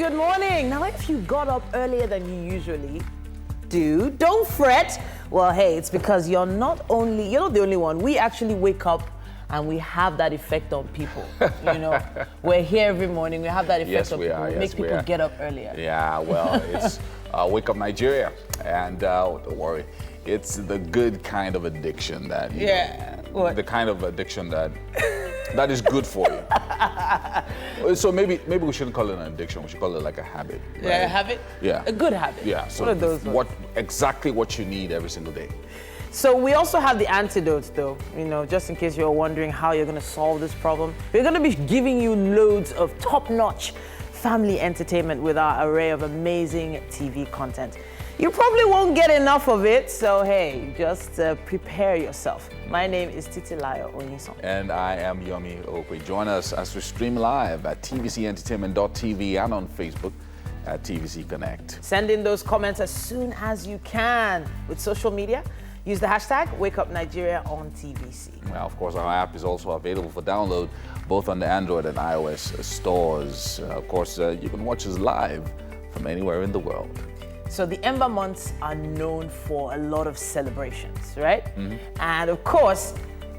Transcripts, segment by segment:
good morning. Now, if you got up earlier than you usually do, don't fret. Well, hey, it's because you're not the only one. We actually wake up and we have that effect on people. We're here every morning. We have that effect on people. It makes people get up earlier. Yeah, well, it's Wake Up Nigeria. And don't worry, it's the good kind of addiction that, the kind of addiction that is good for you. So maybe we shouldn't call it an addiction. We should call it like a habit. Right? Yeah, a habit? Yeah. A good habit. Yeah. So what are those exactly what you need every single day. So we also have the antidotes though, just in case you're wondering how you're gonna solve this problem. We're gonna be giving you loads of top-notch family entertainment with our array of amazing TV content. You probably won't get enough of it, so hey, just prepare yourself. My name is Titilayo Onyison. And I am Yomi Okwe. Join us as we stream live at tvcentertainment.tv and on Facebook at TVC Connect. Send in those comments as soon as you can with social media. Use the hashtag WakeUpNigeria on TVC. Well, of course, our app is also available for download both on the Android and iOS stores. Of course, you can watch us live from anywhere in the world. So the Ember months are known for a lot of celebrations, right? Mm-hmm. And of course,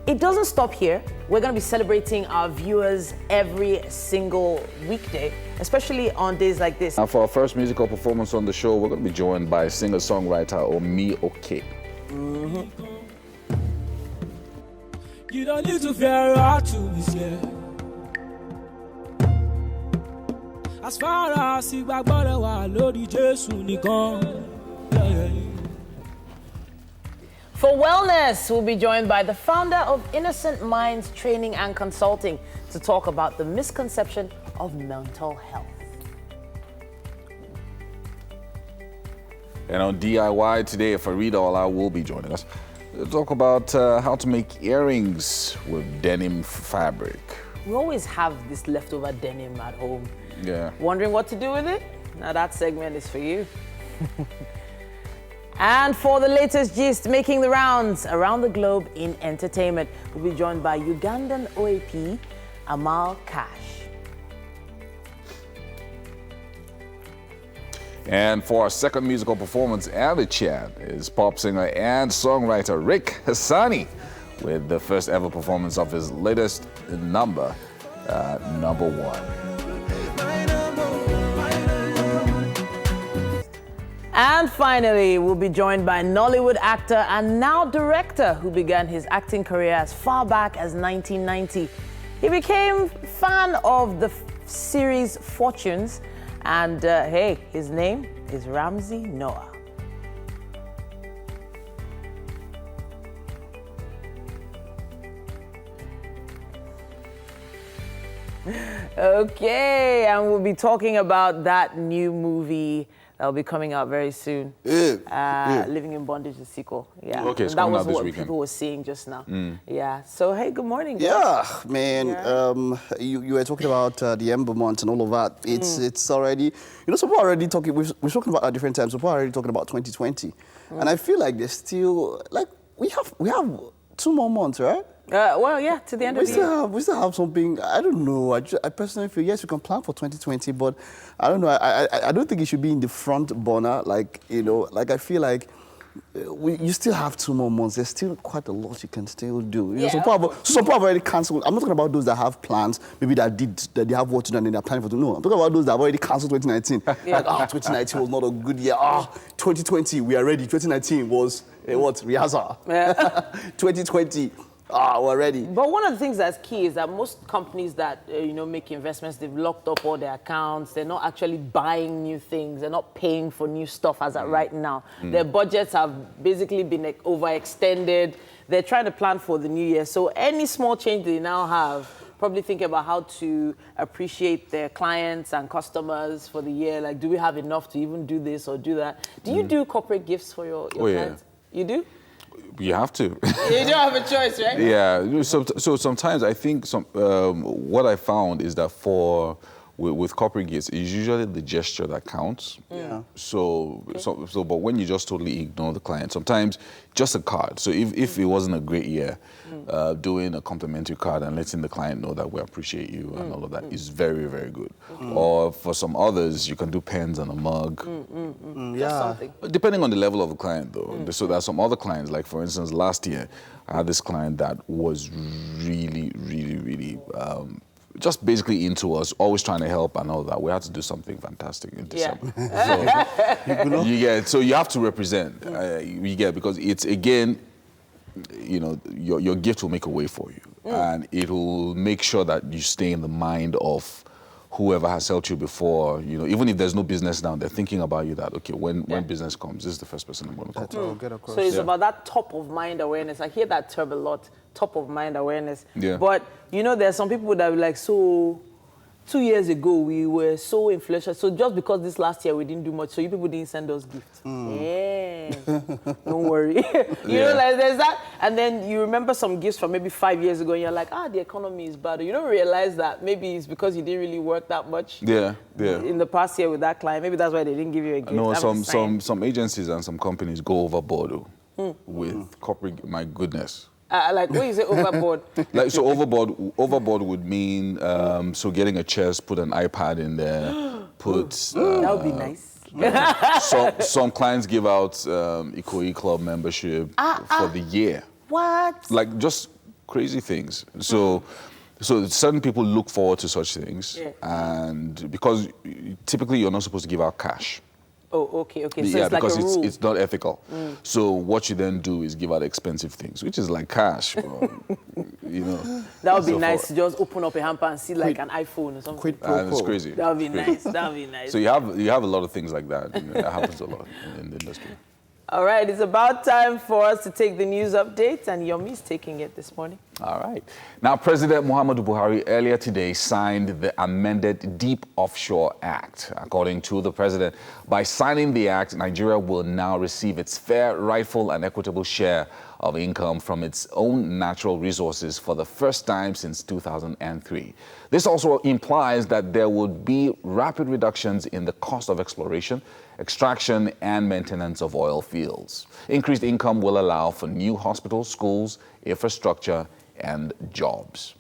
it doesn't stop here. We're going to be celebrating our viewers every single weekday, especially on days like this. Now, for our first musical performance on the show, we're going to be joined by singer-songwriter Mookie. Mm-hmm. You don't need to fear or to be scared. As far as you back Lord Jesus nìkan. For wellness, we'll be joined by the founder of Innocent Minds Training and Consulting to talk about the misconception of mental health. And on DIY today, Farida Ola will be joining us to talk about how to make earrings with denim fabric. We always have this leftover denim at home. Yeah. Wondering what to do with it? Now that segment is for you. And for the latest gist making the rounds around the globe in entertainment, we'll be joined by Ugandan OAP Amal Cash. And for our second musical performance and the chat is pop singer and songwriter Rick Hassani with the first ever performance of his latest number, Number One. And finally, we'll be joined by Nollywood actor and now director who began his acting career as far back as 1990. He became fan of the series Fortunes, and hey, his name is Ramsey Noah. Okay, and we'll be talking about that new movie that'll be coming out very soon. Living in Bondage, the sequel. Yeah. Okay, it's that coming was out this what weekend. people were seeing just now. Yeah. So hey, good morning. Yeah, man. Yeah. You were talking about the Ember month and all of that. It's already, some people are already talking. We've spoken about at different times. People are already talking about 2020, and I feel like there's still we have 2 more months, right? Well, yeah, to the end of the year. We still have something, I don't know. I personally feel, yes, we can plan for 2020, but I don't know. I don't think it should be in the front burner. I feel like you still have 2 more months. There's still quite a lot you can still do. Some people have already cancelled. I'm not talking about those that have plans, maybe that they have what to do and they're planning for. No, I'm talking about those that have already cancelled 2019. 2019 was not a good year. 2020, we are ready. 2019 was, rehearsal. 2020. We're ready. But one of the things that's key is that most companies that make investments, they've locked up all their accounts. They're not actually buying new things. They're not paying for new stuff as of right now. Their budgets have basically been overextended. They're trying to plan for the new year. So any small change they now have, probably think about how to appreciate their clients and customers for the year. Like, do we have enough to even do this or do that? Do you do corporate gifts for your clients? You do? You have to. You don't have a choice, right? Yeah. So sometimes I think what I found is that for with corporate gifts, it's usually the gesture that counts. Yeah. So, but when you just totally ignore the client, sometimes just a card. So if it wasn't a great year, doing a complimentary card and letting the client know that we appreciate you and all of that is very, very good. Or for some others, you can do pens and a mug. Yeah. Depending on the level of the client, though. So there are some other clients, like for instance, last year, I had this client that was really, really, really just basically into us, always trying to help and all that. We had to do something fantastic in December. So you have to represent, because it's, again, your gift will make a way for you. And it will make sure that you stay in the mind of whoever has helped you before. Even if there's no business now, they're thinking about you that, okay, when business comes, this is the first person I'm going to call. So it's about that top of mind awareness. I hear that term a lot, top of mind awareness. Yeah. But, there's some people that are like, so 2 years ago, we were so influential. So just because this last year we didn't do much, so you people didn't send us gifts. Yeah. Don't worry. You know, like there's that. And then you remember some gifts from maybe 5 years ago, and you're like, the economy is bad. You don't realize that maybe it's because you didn't really work that much in the past year with that client. Maybe that's why they didn't give you a gift. No, some agencies and some companies go overboard with corporate, my goodness. Like when you say overboard? Overboard would mean so getting a chest, put an iPad in there, put. That would be nice. Some clients give out Ikoyi Club membership for the year. What? Like just crazy things. So certain people look forward to such things, and because typically you're not supposed to give out cash. Oh, okay. So yeah, it's like because a rule. it's not ethical. So what you then do is give out expensive things, which is like cash, bro. That would be nice to just open up a hamper and see like an iPhone or something. And it's crazy. That would be nice. That would be nice. So you have a lot of things like that. That happens a lot in the industry. All right, it's about time for us to take the news updates, and Yomi's taking it this morning. All right. Now, President Muhammadu Buhari earlier today signed the amended Deep Offshore Act. According to the president, by signing the act, Nigeria will now receive its fair, rightful, and equitable share of income from its own natural resources for the first time since 2003. This also implies that there would be rapid reductions in the cost of exploration, extraction, and maintenance of oil fields. Increased income will allow for new hospitals, schools, infrastructure, and jobs.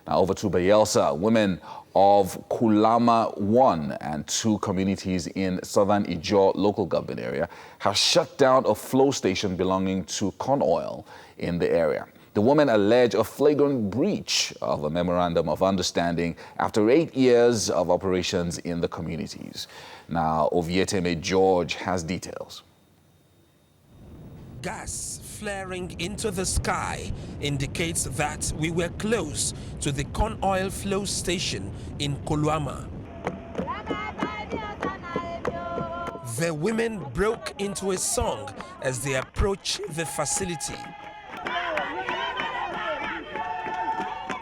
Now over to Bayelsa. Women of Kulama 1 and 2 communities in southern Ijaw local government area have shut down a flow station belonging to Corn Oil in the area. The women allege a flagrant breach of a memorandum of understanding after 8 years of operations in the communities. Now, Ovieteme George has details. Gas flaring into the sky indicates that we were close to the Corn Oil flow station in Koluama. The women broke into a song as they approached the facility.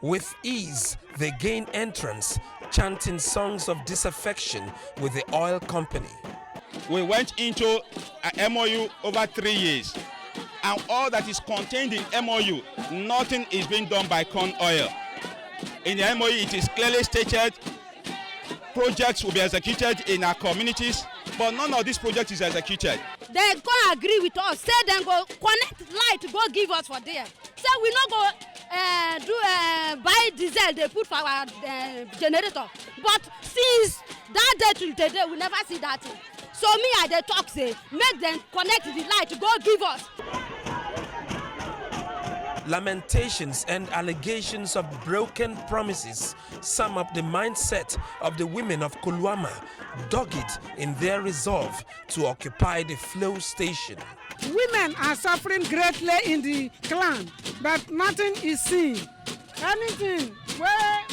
With ease, they gain entrance, chanting songs of disaffection with the oil company. We went into an MOU over 3 years, and all that is contained in MOU, nothing is being done by Corn Oil. In the MOU, it is clearly stated projects will be executed in our communities, but none of these projects is executed. They go agree with us, say they go connect light, go give us for there. Say we not go buy diesel they put for our generator. But since that day till today, we never see that thing. So me I dey talk say, make them connect the light, go give us. Lamentations and allegations of broken promises sum up the mindset of the women of Koluama, dogged in their resolve to occupy the flow station. Women are suffering greatly in the clan, but nothing is seen. Anything where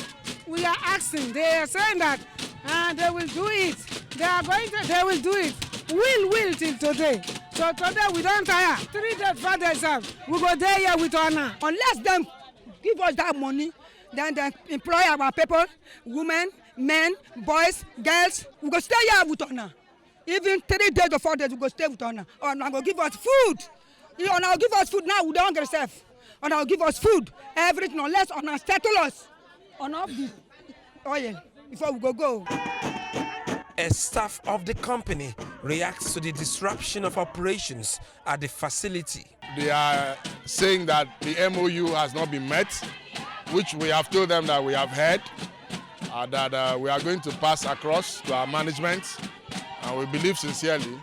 we are asking, they are saying that they will do it. They will do it. Will till today. So today we don't tire. 3 days, 4 days, we go there here with honor. Unless them give us that money, then they employ our people, women, men, boys, girls, we go stay here with honor. Even 3 days or 4 days, we go stay with honor. Or now go give us food. Or now give us food now, we don't get ourselves. Or now give us food, everything, unless honor settle us. Or not oil before we go. A staff of the company reacts to the disruption of operations at the facility. They are saying that the MOU has not been met, which we have told them that we have heard, that we are going to pass across to our management, and we believe sincerely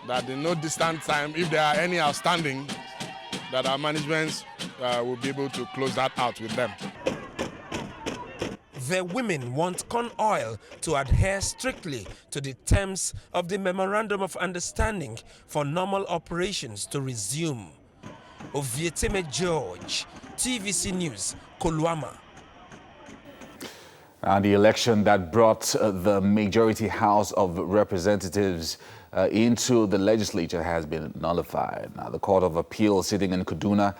that in no distant time, if there are any outstanding, that our management will be able to close that out with them. The women want corn oil to adhere strictly to the terms of the Memorandum of Understanding for normal operations to resume. Ovieteme George, TVC News, Kolwama. The election that brought the majority House of Representatives into the legislature has been nullified. Now, the Court of Appeal sitting in Kaduna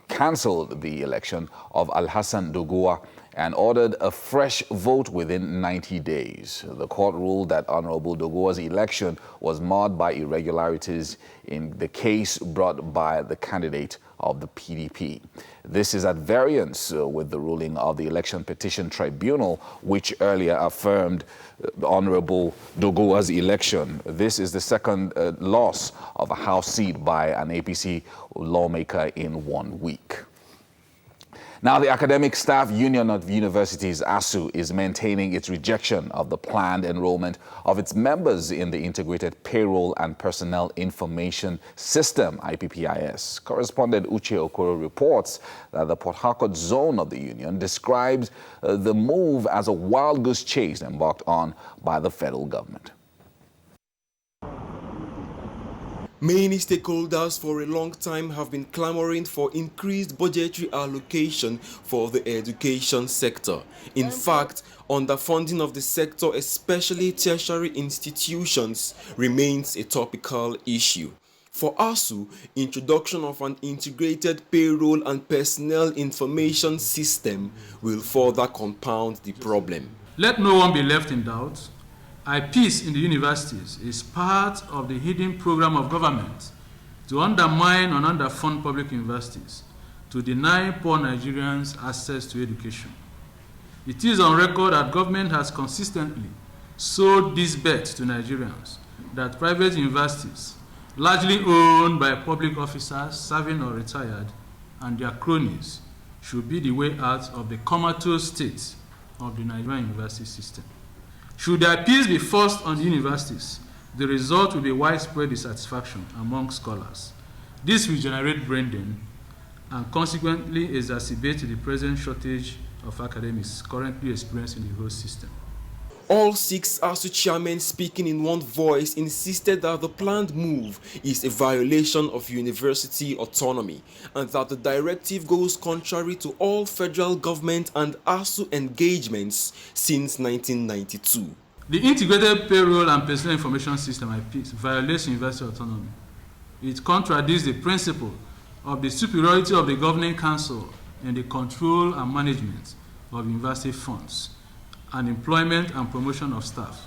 cancelled the election of Alhassan Doguwa and ordered a fresh vote within 90 days. The court ruled that Honorable Doguwa's election was marred by irregularities in the case brought by the candidate of the PDP. This is at variance with the ruling of the Election Petition Tribunal, which earlier affirmed Honorable Doguwa's election. This is the second loss of a House seat by an APC lawmaker in 1 week. Now, the Academic Staff Union of Universities, ASU, is maintaining its rejection of the planned enrollment of its members in the Integrated Payroll and Personnel Information System, IPPIS. Correspondent Uche Okoro reports that the Port Harcourt zone of the union describes the move as a wild goose chase embarked on by the federal government. Many stakeholders for a long time have been clamoring for increased budgetary allocation for the education sector. In fact, underfunding of the sector, especially tertiary institutions, remains a topical issue. For ASU, introduction of an integrated payroll and personnel information system will further compound the problem. Let no one be left in doubt. IPs in the universities is part of the hidden program of government to undermine and underfund public universities, to deny poor Nigerians access to education. It is on record that government has consistently sold this bet to Nigerians that private universities, largely owned by public officers serving or retired, and their cronies, should be the way out of the comatose state of the Nigerian university system. Should the appeals be forced on the universities, the result will be widespread dissatisfaction among scholars. This will generate brain drain and consequently exacerbate the present shortage of academics currently experienced in the whole system. All 6 ASU chairmen speaking in one voice insisted that the planned move is a violation of university autonomy and that the directive goes contrary to all federal government and ASU engagements since 1992. The Integrated Payroll and Personnel Information System, IPS, violates university autonomy. It contradicts the principle of the superiority of the governing council in the control and management of university funds and employment and promotion of staff.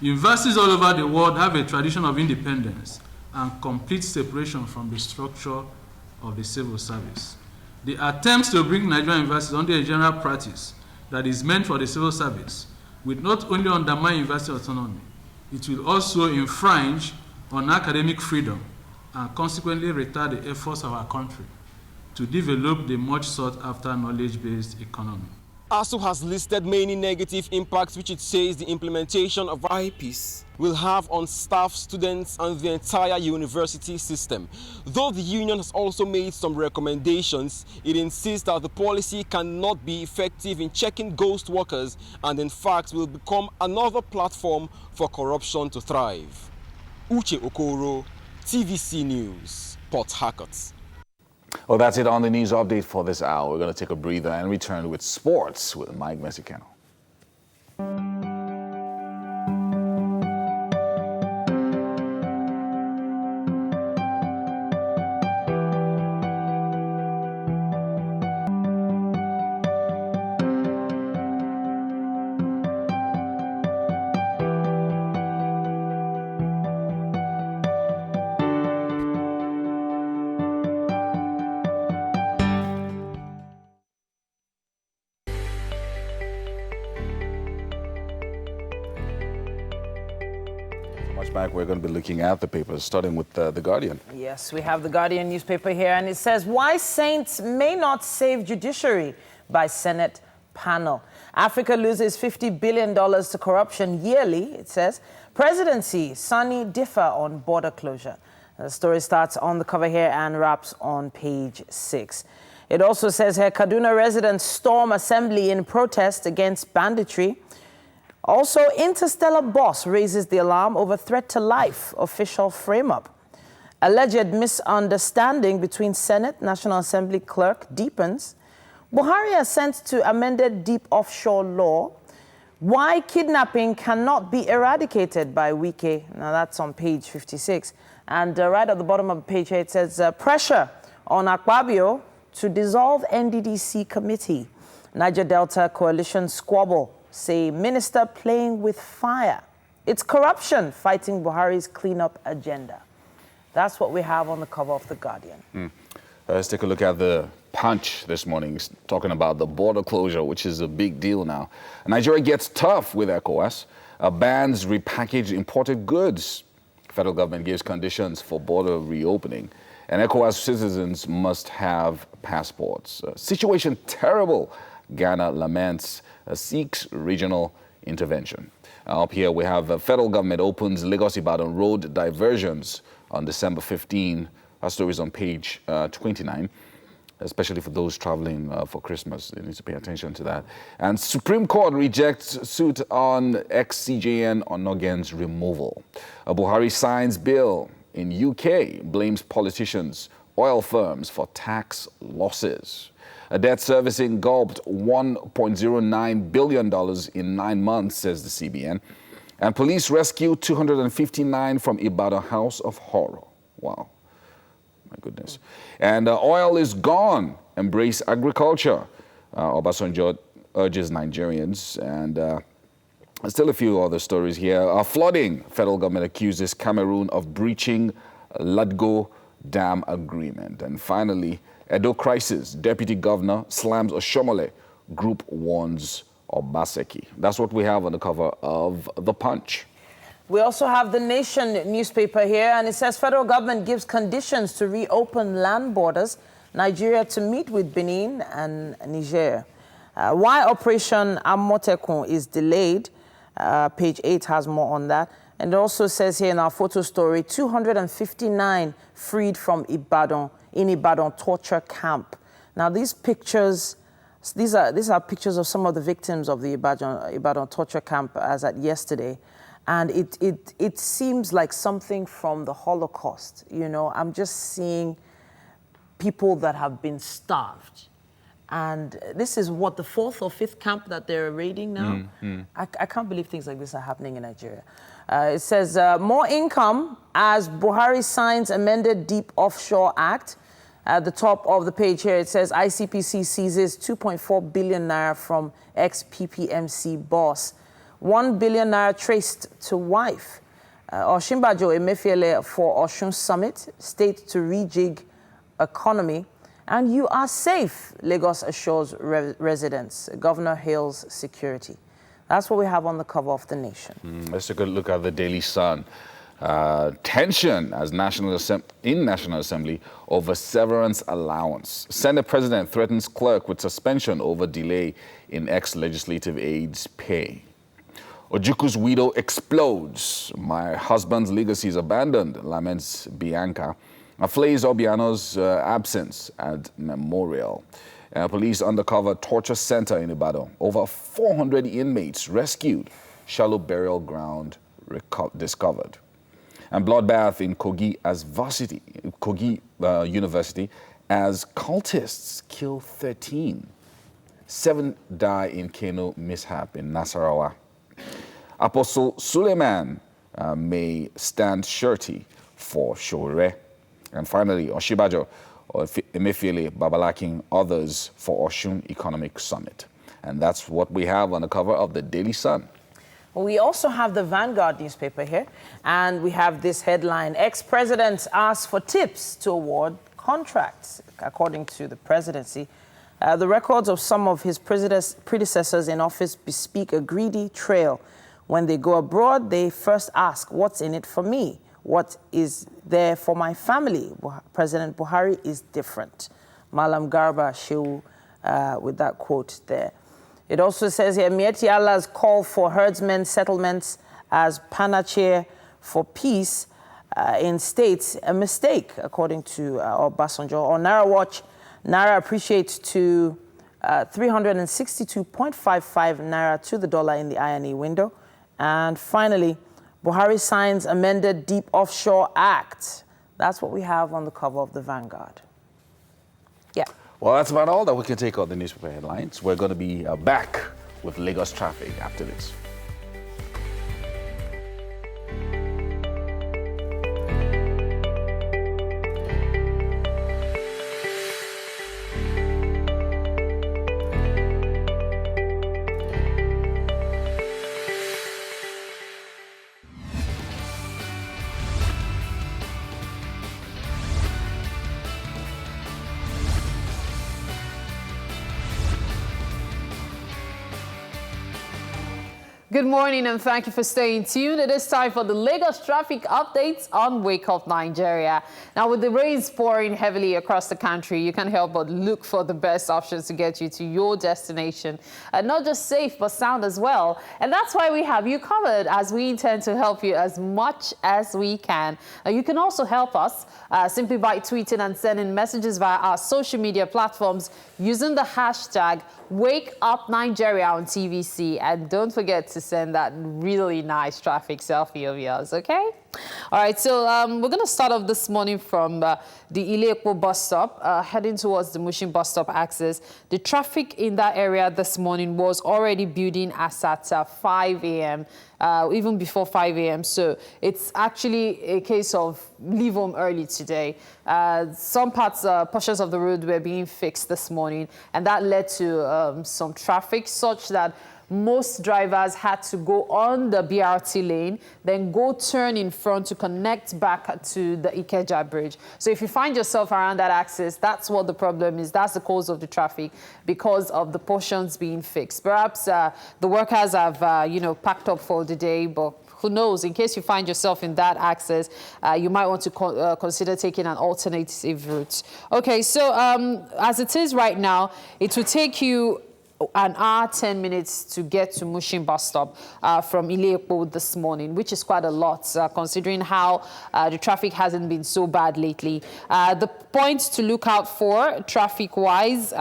Universities all over the world have a tradition of independence and complete separation from the structure of the civil service. The attempts to bring Nigerian universities under a general practice that is meant for the civil service will not only undermine university autonomy, it will also infringe on academic freedom and consequently retard the efforts of our country to develop the much sought after knowledge-based economy. ASU has listed many negative impacts which it says the implementation of IPs will have on staff, students, and the entire university system. Though the union has also made some recommendations, it insists that the policy cannot be effective in checking ghost workers and in fact will become another platform for corruption to thrive. Uche Okoro, TVC News, Port Harcourt. Well, that's it on the news update for this hour. We're going to take a breather and return with sports with Mike Mexicano. so much, Mike. We're going to be looking at the papers, starting with The Guardian. Yes, we have The Guardian newspaper here, and it says, why saints may not save judiciary by Senate panel. Africa loses $50 billion to corruption yearly, it says. Presidency, Sani differ on border closure. The story starts on the cover here and wraps on page 6. It also says here, Kaduna residents storm assembly in protest against banditry. Also, interstellar boss raises the alarm over threat to life, official frame-up. Alleged misunderstanding between Senate, National Assembly clerk deepens. Buhari assents to amended deep offshore law. Why kidnapping cannot be eradicated by Wike. Now, that's on page 56. And right at the bottom of the page here, it says, pressure on Akpabio to dissolve NDDC committee. Niger Delta coalition squabble, say minister playing with fire. It's corruption fighting Buhari's cleanup agenda. That's what we have on the cover of The Guardian. Let's take a look at the Punch this morning, talking about the border closure, which is a big deal now. Nigeria gets tough with ECOWAS, bans repackaged imported goods. Federal government gives conditions for border reopening, and ECOWAS citizens must have passports. Situation terrible, Ghana laments, seeks regional intervention. Up here we have federal government opens Lagos-Ibadan road diversions on December 15. Our story is on page 29. Especially for those traveling for Christmas. They need to pay attention to that. And Supreme Court rejects suit on ex-CJN Onogen's removal. Buhari signs bill in UK, blames politicians, oil firms for tax losses. A debt servicing gulped $1.09 billion in 9 months, says the CBN. And police rescue 259 from Ibadan house of horror. Wow. My goodness. And oil is gone. Embrace agriculture. Obasanjo urges Nigerians. And still a few other stories here. Flooding. Federal government accuses Cameroon of breaching Ladgo Dam agreement. And finally, Edo crisis. Deputy governor slams Oshomole. Group warns Obaseki. That's what we have on the cover of The Punch. We also have The Nation newspaper here, and it says federal government gives conditions to reopen land borders, Nigeria to meet with Benin and Niger. Why Operation Amotekun is delayed, page 8 has more on that. And it also says here in our photo story, 259 freed from Ibadan, in Ibadan torture camp. Now these pictures, these are pictures of some of the victims of the Ibadan torture camp as at yesterday. And it seems like something from the Holocaust. You know, I'm just seeing people that have been starved. And this is what, the 4th or 5th camp that they're raiding now? I can't believe things like this are happening in Nigeria. It says, more income as Buhari signs amended Deep Offshore Act. At the top of the page here, it says ICPC seizes 2.4 billion naira from ex-PPMC boss. 1 billion naira traced to wife. Oshimbajo Emefiele for Oshun Summit, state to rejig economy. And you are safe, Lagos assures residents. Governor hails security. That's what we have on the cover of The Nation. Let's take a look at the Daily Sun. Tension as National Assembly over severance allowance. Senate President threatens clerk with suspension over delay in ex-legislative aide's pay. Ojuku's widow explodes. My husband's legacy is abandoned, laments Bianca. Flays Obiano's absence at memorial. Police undercover torture center in Ibadan. Over 400 inmates rescued. Shallow burial ground discovered. And bloodbath in Kogi University as cultists kill 13. 7 die in Kano mishap in Nasarawa. Apostle Suleiman may stand surety for Shore. And finally, Oshibajo, Emefiele, Babalaking, others for Oshun Economic Summit. And that's what we have on the cover of the Daily Sun. We also have the Vanguard newspaper here, and we have this headline, ex-presidents ask for tips to award contracts. According to the presidency, the records of some of his predecessors in office bespeak a greedy trail. When they go abroad, they first ask, what's in it for me? What is there for my family? President Buhari is different. Malam Garba Shehu with that quote there. It also says here, Mieti Allah's call for herdsmen settlements as panacea for peace in states, a mistake, according to Obasanjo. On Naira Watch, Naira appreciates to 362.55 Naira to the dollar in the INE window. And finally, Buhari signs amended Deep Offshore Act. That's what we have on the cover of the Vanguard. Yeah. Well, that's about all that we can take on the newspaper headlines. We're going to be back with Lagos traffic after this. Good morning and thank you for staying tuned. It is time for the Lagos traffic updates on Wake Up Nigeria. Now, with the rains pouring heavily across the country, you can't help but look for the best options to get you to your destination. Not just safe, but sound as well. And that's why we have you covered, as we intend to help you as much as we can. You can also help us simply by tweeting and sending messages via our social media platforms using the hashtag #WakeUpNigeria on TVC. And don't forget to send that really nice traffic selfie of yours, okay? All right, so we're going to start off this morning from the Ile-Epo bus stop, heading towards the Mushin bus stop axis. The traffic in that area this morning was already building as at 5 a.m., even before 5 a.m. So it's actually a case of leave home early today. Some portions of the road were being fixed this morning, and that led to some traffic such that most drivers had to go on the BRT lane, then go turn in front to connect back to the Ikeja bridge. So if you find yourself around that axis, that's what the problem is. That's the cause of the traffic because of the portions being fixed. Perhaps the workers have, packed up for the day, but who knows? In case you find yourself in that axis, you might want to consider taking an alternative route. Okay, so as it is right now, it will take you an hour, 10 minutes to get to Mushin bus stop from Ile-Epo this morning, which is quite a lot, considering how the traffic hasn't been so bad lately. The points to look out for, traffic-wise,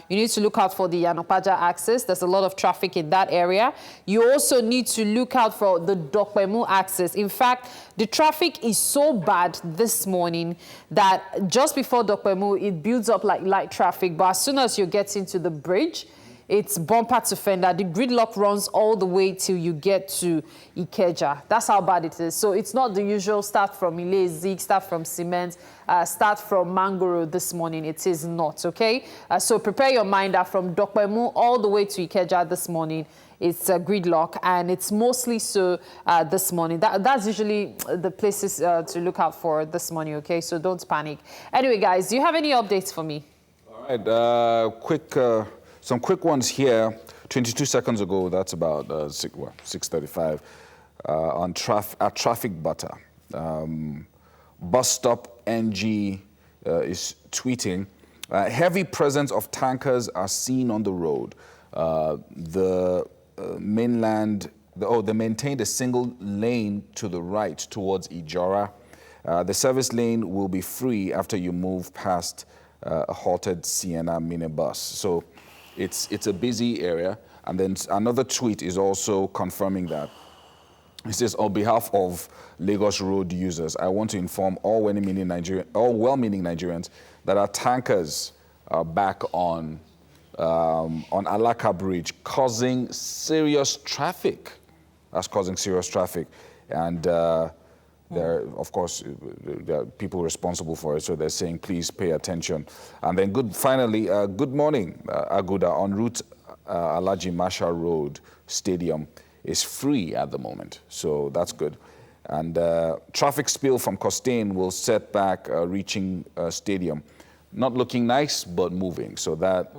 you need to look out for the Yanopaja axis. There's a lot of traffic in that area. You also need to look out for the Dokpemu axis. In fact, the traffic is so bad this morning that just before Dokpemu, it builds up like light traffic. But as soon as you get into the bridge, it's bumper to fender. The gridlock runs all the way till you get to Ikeja. That's how bad it is. So it's not the usual start from Ile-Zik, start from Cement, start from Mangoro this morning. It is not, okay? So prepare your mind that from Dokpemu all the way to Ikeja this morning, it's a gridlock, and it's mostly so this morning. That's usually the places to look out for this morning, okay? So don't panic. Anyway, guys, do you have any updates for me? All right, some quick ones here. 22 seconds ago, that's about 6:35, on traffic butter. Bus stop NG is tweeting, heavy presence of tankers are seen on the road. They maintained a single lane to the right towards Ijora. The service lane will be free after you move past a halted Sienna minibus. So it's a busy area. And then another tweet is also confirming that. It says, on behalf of Lagos road users, I want to inform all well-meaning Nigerians that our tankers are back on Alaka Bridge, causing serious traffic. That's causing serious traffic. And there, of course, there are people responsible for it, so they're saying, please pay attention. And then finally, good morning, Aguda, en route Alhaji Masha Road Stadium is free at the moment, so that's good. And traffic spill from Costain will set back reaching stadium. Not looking nice, but moving, so that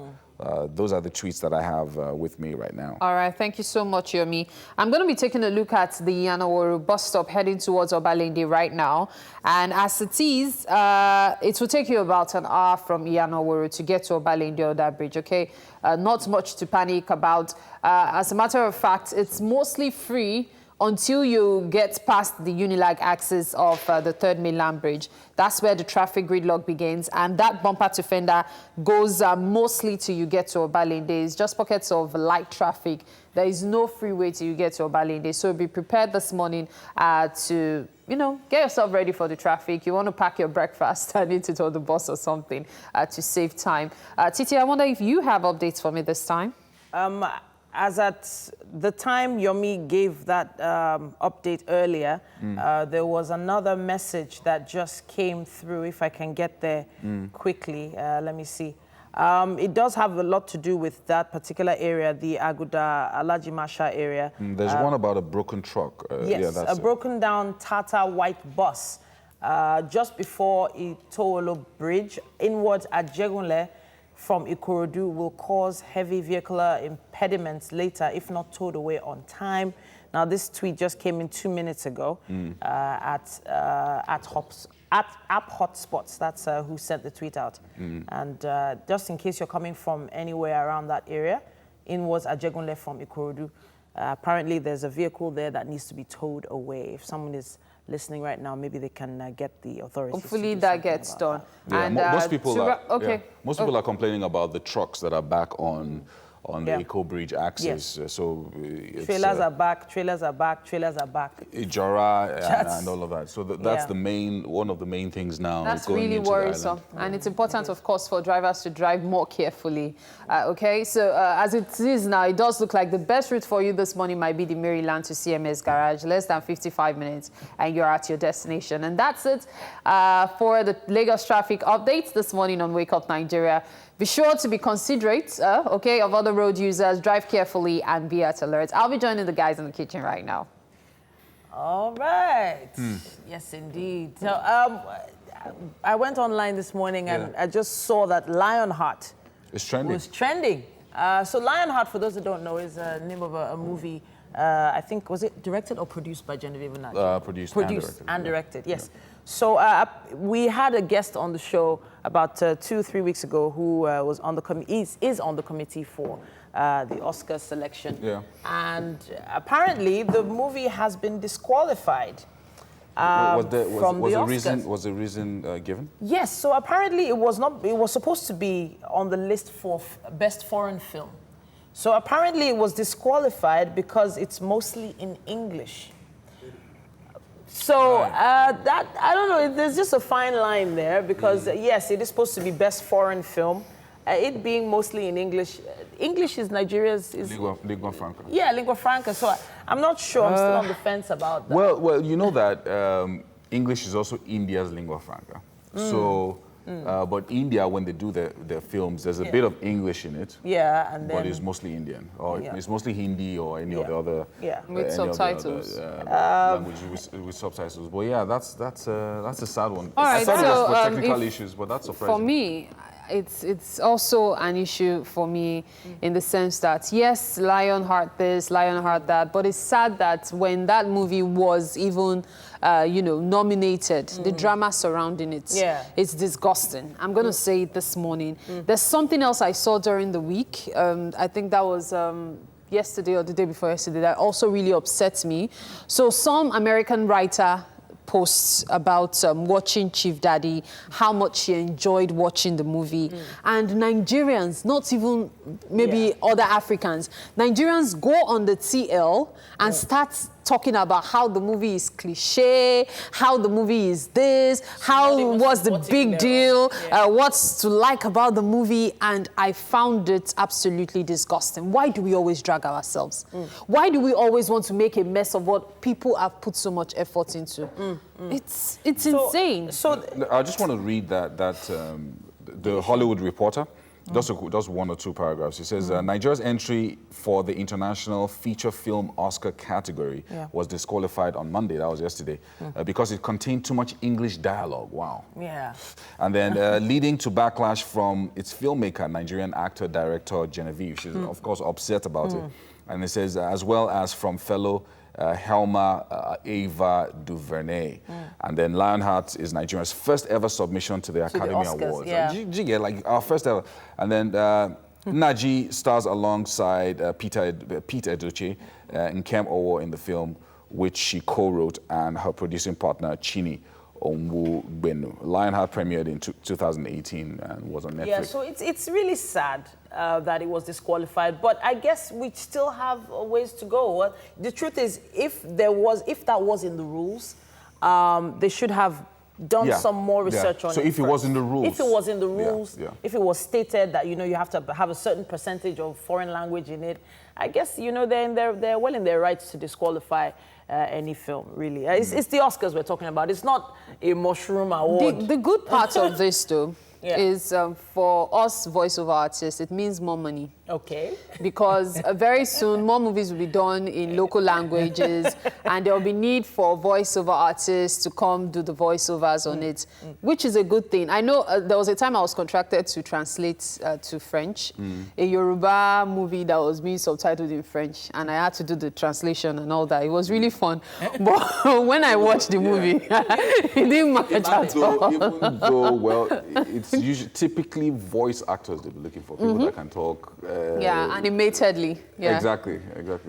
those are the tweets that I have with me right now. All right, thank you so much, Yomi. I'm going to be taking a look at the Yanawaru bus stop heading towards Obalende right now. And as it is, it will take you about an hour from Yanawaru to get to Obalende or that bridge, okay? Not much to panic about. As a matter of fact, it's mostly free until you get past the Unilag axis of the 3rd Mainland Bridge. That's where the traffic gridlock begins, and that bumper to fender goes mostly till you get to Obalende. It's just pockets of light traffic. There is no freeway till you get to Obalende, so be prepared this morning to, get yourself ready for the traffic. You want to pack your breakfast and eat it on the bus or something to save time. Titi, I wonder if you have updates for me this time? As at the time Yomi gave that update earlier, there was another message that just came through, if I can get there quickly. Let me see. It does have a lot to do with that particular area, the Aguda Alaji Masha area. There's one about a broken truck. Yes, yeah, a broken down Tata white bus just before Itolo Bridge, inwards at Jegunle, from Ikorodu will cause heavy vehicular impediments later, if not towed away on time. Now, this tweet just came in 2 minutes ago at App Hotspots. That's who sent the tweet out. And just in case you're coming from anywhere around that area, inwards at Jegunle from Ikorodu, apparently there's a vehicle there that needs to be towed away. If someone is listening right now, maybe they can get the authorities. Hopefully that gets done. Yeah, and, most people are, most people Okay. are complaining about the trucks that are back on the Eco Bridge axis. Yes. So it's, trailers are back, trailers are back, trailers are back. Ijara and all of that. So that's the one of the main things now. That's going really into worrisome. And it's important, of course, for drivers to drive more carefully. Okay, so as it is now, it does look like the best route for you this morning might be the Maryland to CMS Garage, less than 55 minutes, and you're at your destination. And that's it for the Lagos traffic updates this morning on Wake Up Nigeria. Be sure to be considerate, of other road users. Drive carefully and be at alert. I'll be joining the guys in the kitchen right now. All right. Yes, indeed. So I went online this morning and I just saw that Lionheart was trending. So Lionheart, for those who don't know, is the name of a movie. I think, was it directed or produced by Genevieve Naji? Produced and directed, yes. So we had a guest on the show about 2-3 weeks ago who was on the is on the committee for the Oscar selection. Yeah. And apparently the movie has been disqualified from the Oscars. Was the reason given? Yes. So apparently it was not. It was supposed to be on the list for best foreign film. So apparently it was disqualified because it's mostly in English. So that, I don't know, there's just a fine line there because yes, it is supposed to be best foreign film. It being mostly in English. English is Nigeria's... Lingua franca. Yeah, lingua franca. So I'm not sure. I'm still on the fence about that. Well, you know that English is also India's lingua franca. So... but India, when they do their films, there's a bit of English in it. Yeah, and then... But it's mostly Indian, or it's mostly Hindi or any of the other... with subtitles. Languages with subtitles. But yeah, that's a sad one. All right, I thought it was for so, technical issues, but that's surprising. For me, it's also an issue for me in the sense that, yes, Lionheart this, Lionheart that, but it's sad that when that movie was even, nominated, the drama surrounding it, it's disgusting. I'm going to say it this morning. There's something else I saw during the week. I think that was... yesterday or the day before yesterday, that also really upsets me. So some American writer posts about watching Chief Daddy, how much she enjoyed watching the movie. And Nigerians, not even maybe other Africans, Nigerians go on the TL and start talking about how the movie is cliche, how the movie is this, how was the big deal, what's to like about the movie, and I found it absolutely disgusting. Why do we always drag ourselves? Why do we always want to make a mess of what people have put so much effort into? It's insane. So I just want to read that the Hollywood Reporter Just one or two paragraphs. It says, Nigeria's entry for the International Feature Film Oscar category was disqualified on Monday, that was yesterday, because it contained too much English dialogue. Wow. Yeah. And then leading to backlash from its filmmaker, Nigerian actor-director Genevieve. She's, of course, upset about it. And it says, as well as from fellow Helma Ava DuVernay. And then Lionheart is Nigeria's first ever submission to the Academy Awards. Yeah. Like our first ever. And then Naji stars alongside Pete Edochie and Nkem Owo in the film, which she co-wrote, and her producing partner, Chini Onwu-Gbenu. Lionheart premiered in 2018 and was on Netflix. Yeah, so it's really sad that it was disqualified, but I guess we still have a ways to go. The truth is, if that was in the rules, they should have done some more research on it. So if it was in the rules. If it was in the rules, if it was stated that, you know, you have to have a certain percentage of foreign language in it, I guess, you know, they're well in their rights to disqualify any film, really. It's the Oscars we're talking about. It's not a mushroom award. The good part of this, though, is for us voiceover artists, it means more money. Okay. Because very soon more movies will be done in local languages, and there will be need for voiceover artists to come do the voiceovers on it, which is a good thing. I know there was a time I was contracted to translate to French, a Yoruba movie that was being subtitled in French, and I had to do the translation and all that. It was really fun. But when I watched the movie, it didn't match at all. Even though, well, it's usually typically voice actors they'll be looking for, people that can talk. Animatedly. Yeah. Exactly.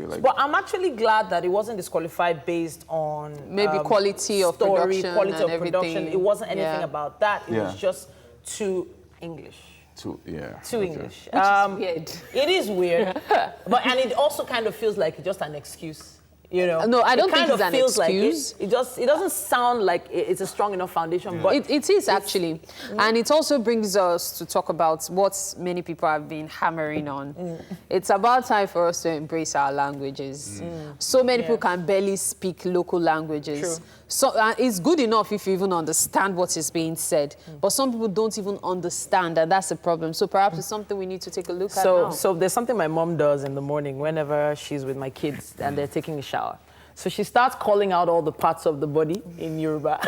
Like. But I'm actually glad that it wasn't disqualified based on maybe quality of production, quality of everything. production. It wasn't anything about that. It was just too English. Too English. Which is weird. It is weird, and it also kind of feels like just an excuse. You know, no, I don't think it's an excuse. Like it doesn't sound like it's a strong enough foundation, but it is actually. And it also brings us to talk about what many people have been hammering on. It's about time for us to embrace our languages. So many people can barely speak local languages. True. So it's good enough if you even understand what is being said, but some people don't even understand, and that's a problem. So perhaps it's something we need to take a look at now. So there's something my mom does in the morning whenever she's with my kids and they're taking a shower. So she starts calling out all the parts of the body in Yoruba.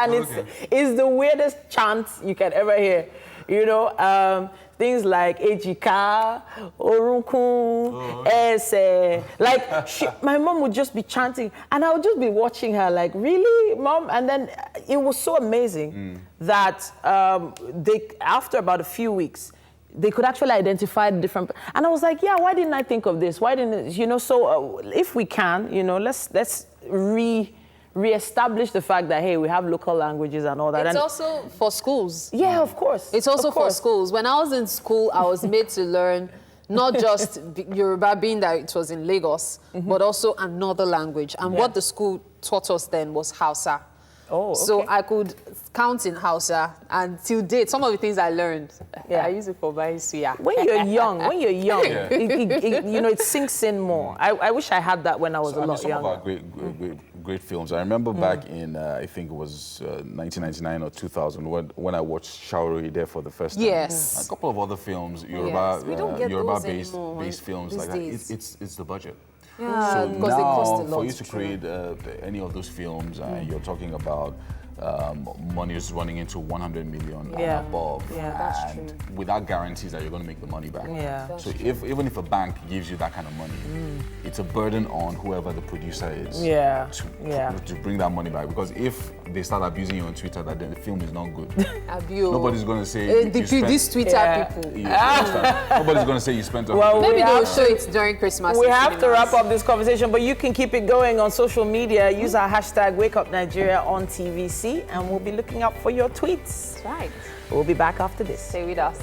And it's the weirdest chant you can ever hear. You know, things like ejika, orunkun, ese. Like, my mom would just be chanting, and I would just be watching her like, really, mom? And then it was so amazing that after about a few weeks, they could actually identify the different, and I was like, yeah, why didn't I think of this? Why didn't, you know, so if we can, you know, let's re-establish the fact that, hey, we have local languages and all that. It's and also for schools. Yeah, of course. It's also for schools. When I was in school, I was made to learn not just Yoruba, being that it was in Lagos, but also another language. And what the school taught us then was Hausa. Oh, okay. So I could count in Hausa, and till date, some of the things I learned, I use it for buying suya. When you're young, you know, it sinks in more. I wish I had that when I was a lot younger. Some of our great films. I remember back in, I think it was 1999 or 2000, when I watched Shaori there for the first time. Yes. A couple of other films, Yoruba-based films like that. It's the budget. Yeah, so because now, they cost a lot. for you to create any of those films, you're talking about money is running into 100 million and above, that's true. without guarantees that you're going to make the money back. Yeah. So even if a bank gives you that kind of money, it's a burden on whoever the producer is to bring that money back. Because if they start abusing you on Twitter that the film is not good, nobody's going to say these Twitter people. Nobody's going to say you spent. Maybe they'll show it during Christmas. We have to wrap up this conversation, but you can keep it going on social media. Use our hashtag #WakeUpNigeria on TVC. And we'll be looking up for your tweets. That's right. We'll be back after this. Stay with us.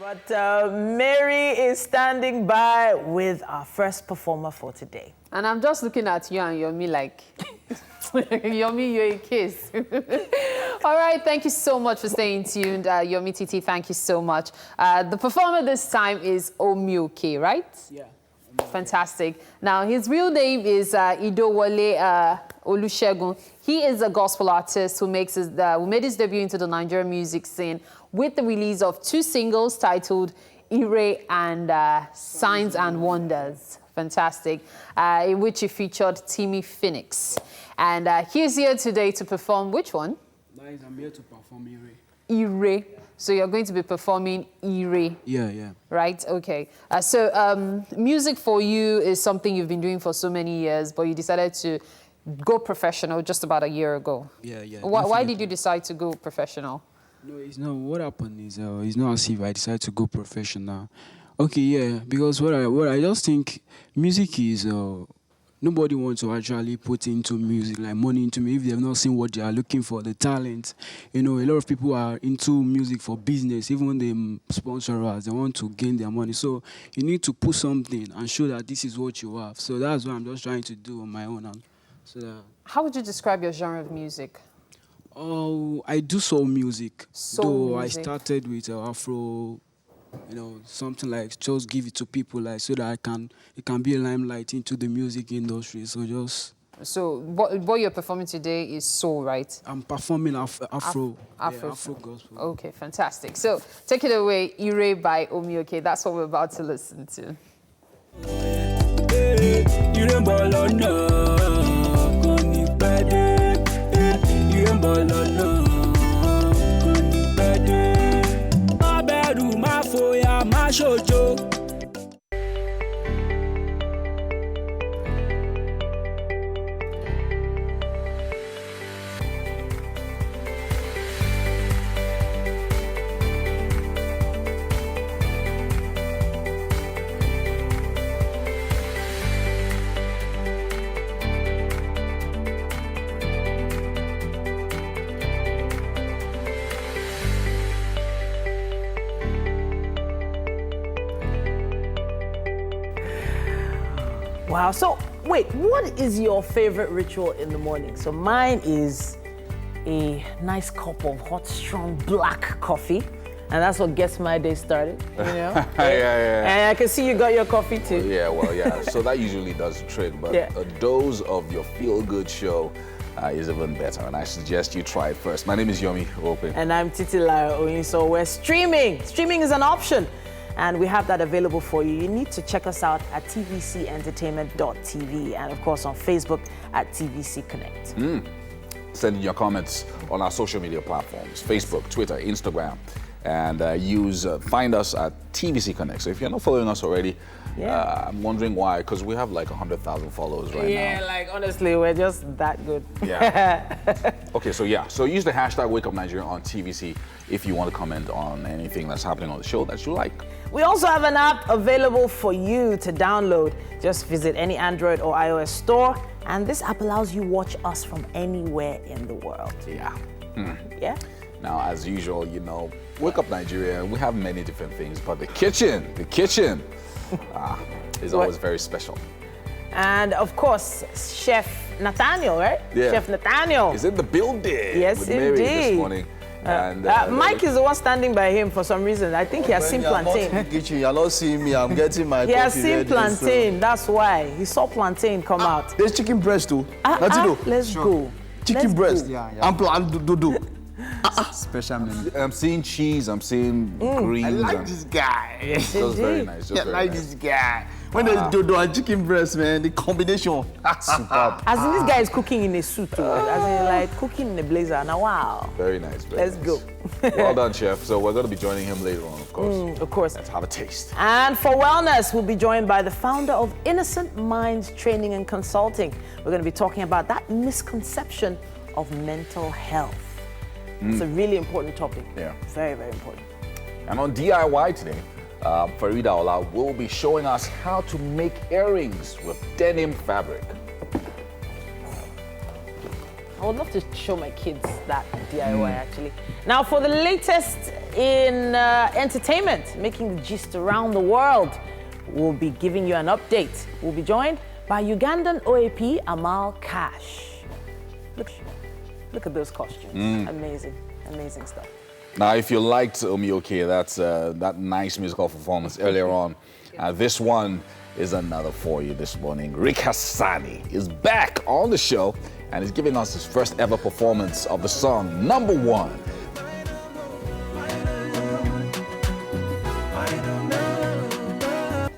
But Mary is standing by with our first performer for today. And I'm just looking at you and Yomi like, Yomi, you're a kiss. All right, thank you so much for staying tuned. Yomi Titi, thank you so much. The performer this time is Mookie, right? Yeah. Fantastic. Now, his real name is Idowale Olusegun. He is a gospel artist who made his debut into the Nigerian music scene with the release of 2 singles titled Ire and Signs and Wonders. Fantastic. In which he featured Timmy Phoenix. And he's here today to perform which one? Guys, I'm here to perform Ire. Ire. So you're going to be performing Ire. Yeah. Right, okay. So music for you is something you've been doing for so many years, but you decided to go professional just about a year ago. Yeah. Why did you decide to go professional? No, it's not. What happened is, it's not as if I decided to go professional. Okay, yeah, because what I just think music is, nobody wants to actually put into music, like money into music, if they've not seen what they are looking for, the talent. You know, a lot of people are into music for business, even when they sponsor us, they want to gain their money. So you need to put something and show that this is what you have. So that's what I'm just trying to do on my own. How would you describe your genre of music? Oh, I do soul music. Soul music. I started with Afro, something like just give it to people, like so that it can be a limelight into the music industry. So what you're performing today is soul, right? I'm performing Afro gospel. Okay, fantastic. So take it away, Ire by Omioke. That's what we're about to listen to. Wow, so wait, what is your favorite ritual in the morning? So mine is a nice cup of hot, strong black coffee. And that's what gets my day started, you know? Yeah. And I can see you got your coffee too. Yeah. So that usually does the trick, but a dose of your feel-good show is even better. And I suggest you try it first. My name is Yomi Ope. And I'm Titilayo Oyin. So we're streaming. Streaming is an option. And we have that available for you. You need to check us out at tvcentertainment.tv and of course on Facebook at TVC Connect. Send in your comments on our social media platforms, Facebook, Twitter, Instagram, and find us at TVC Connect. So if you're not following us already, I'm wondering why, because we have like 100,000 followers right now. Yeah, like honestly, we're just that good. Yeah. Okay, so use the hashtag #WakeUpNigeria on TVC if you want to comment on anything that's happening on the show that you like. We also have an app available for you to download. Just visit any Android or iOS store, and this app allows you watch us from anywhere in the world. Yeah. Yeah? Now, as usual, Wake Up Nigeria, we have many different things, but the kitchen is always very special. And of course, Chef Nathaniel, right? Yeah. Chef Nathaniel. He's in the building. Yes, with Mary indeed. This morning. And Mike is the one standing by him for some reason. I think he has seen plantain. You're not seeing me. I'm getting my coffee. He has seen ready, plantain. so. That's why he saw plantain come out. There's chicken breast too. Let's go. Chicken breast. Yeah. And do. Special menu. I'm seeing cheese. I'm seeing greens. I like this guy. Just very nice. I like this guy. When there's dodo and chicken breast, man, the combination, superb. As in, this guy is cooking in a suit, too. As in, like cooking in a blazer. Now, wow. Very nice. Let's go. Well done, Chef. So we're going to be joining him later on, of course. Of course. Let's have a taste. And for wellness, we'll be joined by the founder of Innocent Minds Training and Consulting. We're going to be talking about that misconception of mental health. It's a really important topic. Yeah. Very, very important. And on DIY today, Farida Ola will be showing us how to make earrings with denim fabric. I would love to show my kids that DIY actually. Now for the latest in entertainment, making the gist around the world, we'll be giving you an update. We'll be joined by Ugandan OAP Amal Cash. Look at those costumes. Amazing stuff. Now, if you liked Omioke, that's that nice musical performance earlier on, This one is another for you this morning. Rick Hassani is back on the show and is giving us his first ever performance of the song Number One.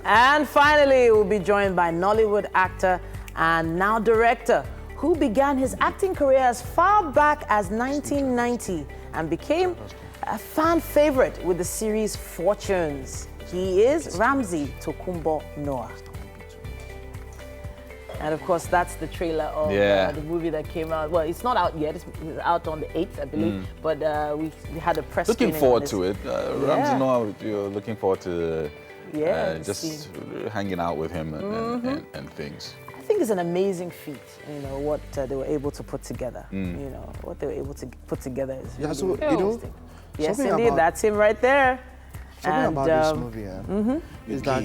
And finally, we'll be joined by Nollywood actor and now director, who began his acting career as far back as 1990 and became a fan favorite with the series Fortunes. He is Ramsey Tokumbo Noah. And of course, that's the trailer of the movie that came out. Well, it's not out yet. It's out on the 8th, I believe. But we had a press Looking screening forward on to it. Ramsey Noah, you're looking forward to just hanging out with him and things. I think it's an amazing feat, you know, what they were able to put together. You know, what they were able to put together is really interesting. Yes, indeed, that's him right there. Something about this movie is that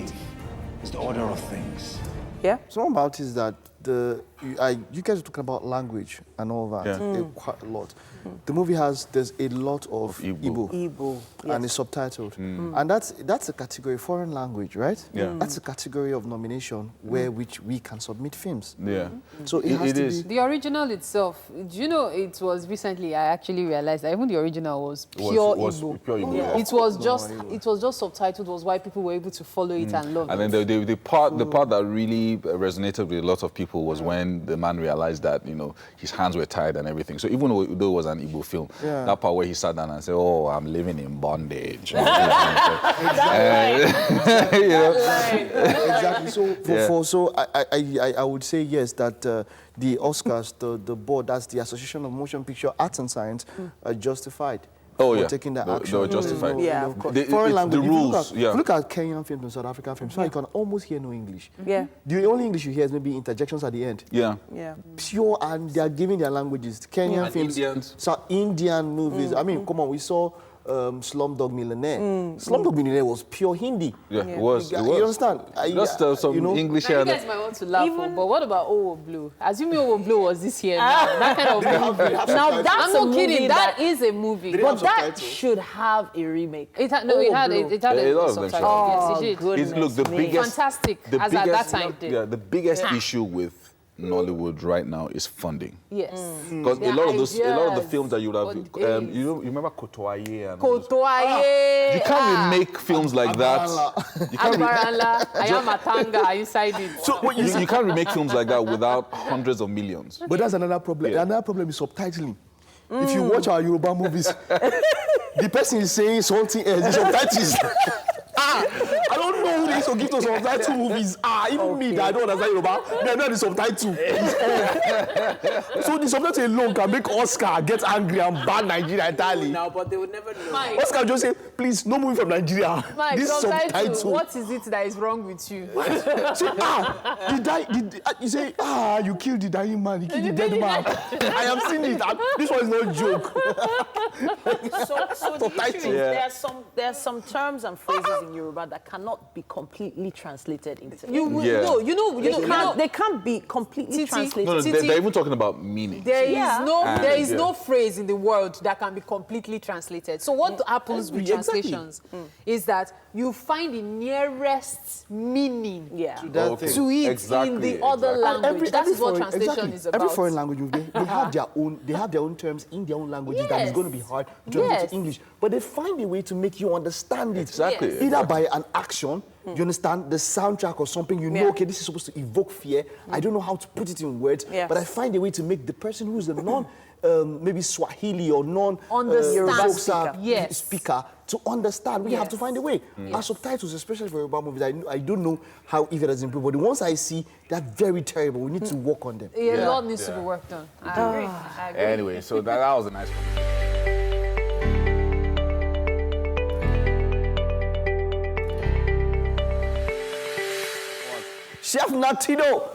it's the order of things. Yeah. Something about it is that you guys are talking about language and all that quite a lot. The movie there's a lot of Igbo and it's subtitled. And that's a category, foreign language, right? Yeah. That's a category of nomination which we can submit films. Yeah. So it is. The original itself, do you know, it was recently, I actually realized that even the original was pure Igbo. Pure Igbo. Yeah. It was just subtitled, was why people were able to follow it and love it. And then the part that really resonated with a lot of people was when the man realized that, you know, his hands were tied and everything. So even though it was an Igbo film, that part where he sat down and said, "Oh, I'm living in bondage." Exactly. So I would say yes that the Oscars, the board, that's the Association of Motion Picture Arts and Science, are justified. For taking that action. They were justified. Of course. Foreign language. The rules. Look at Kenyan films and South African films. You can almost hear no English. Yeah. The only English you hear is maybe interjections at the end. Yeah. Pure, and they are giving their languages. Kenyan films, Indian movies. I mean, come on, we saw Slumdog Millionaire. Slumdog Millionaire was pure Hindi. Yeah, it was. You understand? Just some English now here. you guys might want to laugh, but what about Owo Blue? Assuming Owo Blue was this year, that kind of movie. Now that's I'm not kidding. That is a movie, but that should have a remake. It had a subtitle. Oh, yes, it did. Look, the biggest, fantastic as at that time. Yeah, the biggest issue with Nollywood right now is funding. Yes. Because a lot of the films that you would have, you remember Kotoaye and Kotoaye. You can't remake films like that. You can't Ayamatanga, are you sided? So you can't remake films like that without hundreds of millions. But that's another problem. Another problem is subtitling. If you watch our Yoruba movies, the person is saying something else. The subtitles. I don't know who they used to give to subtitle movies. Even me, that I don't understand Yoruba, they're not the subtitle. So the subtitle alone can make Oscar get angry and ban Nigeria entirely. No, but they would never know. Oscar just say, please, no movie from Nigeria. Mike, this subtitle. What is it that is wrong with you? Say, you say, you killed the dying man, you killed the dead man. I have seen it. This one is no joke. So the issue is there are some terms and phrases in Yoruba that cannot be completely translated into they can't be completely translated. No, they're even talking about meaning. There is no phrase in the world that can be completely translated. So what happens with translations is that you find the nearest meaning to it in the other language. That is what translation is about. Every foreign language, they have their own terms in their own languages that is going to be hard to translate to English. But they find a way to make you understand it. Exactly. Either by an action, you understand, the soundtrack or something, know, okay, this is supposed to evoke fear. I don't know how to put it in words, but I find a way to make the person who's a maybe Swahili or speaker to understand. We have to find a way. Our subtitles, especially for Yoruba movies, I don't know how if it has improved, but the ones I see, they're very terrible. We need to work on them. A lot needs to be worked on. I agree. Anyway, so that was a nice one. Chef Natido,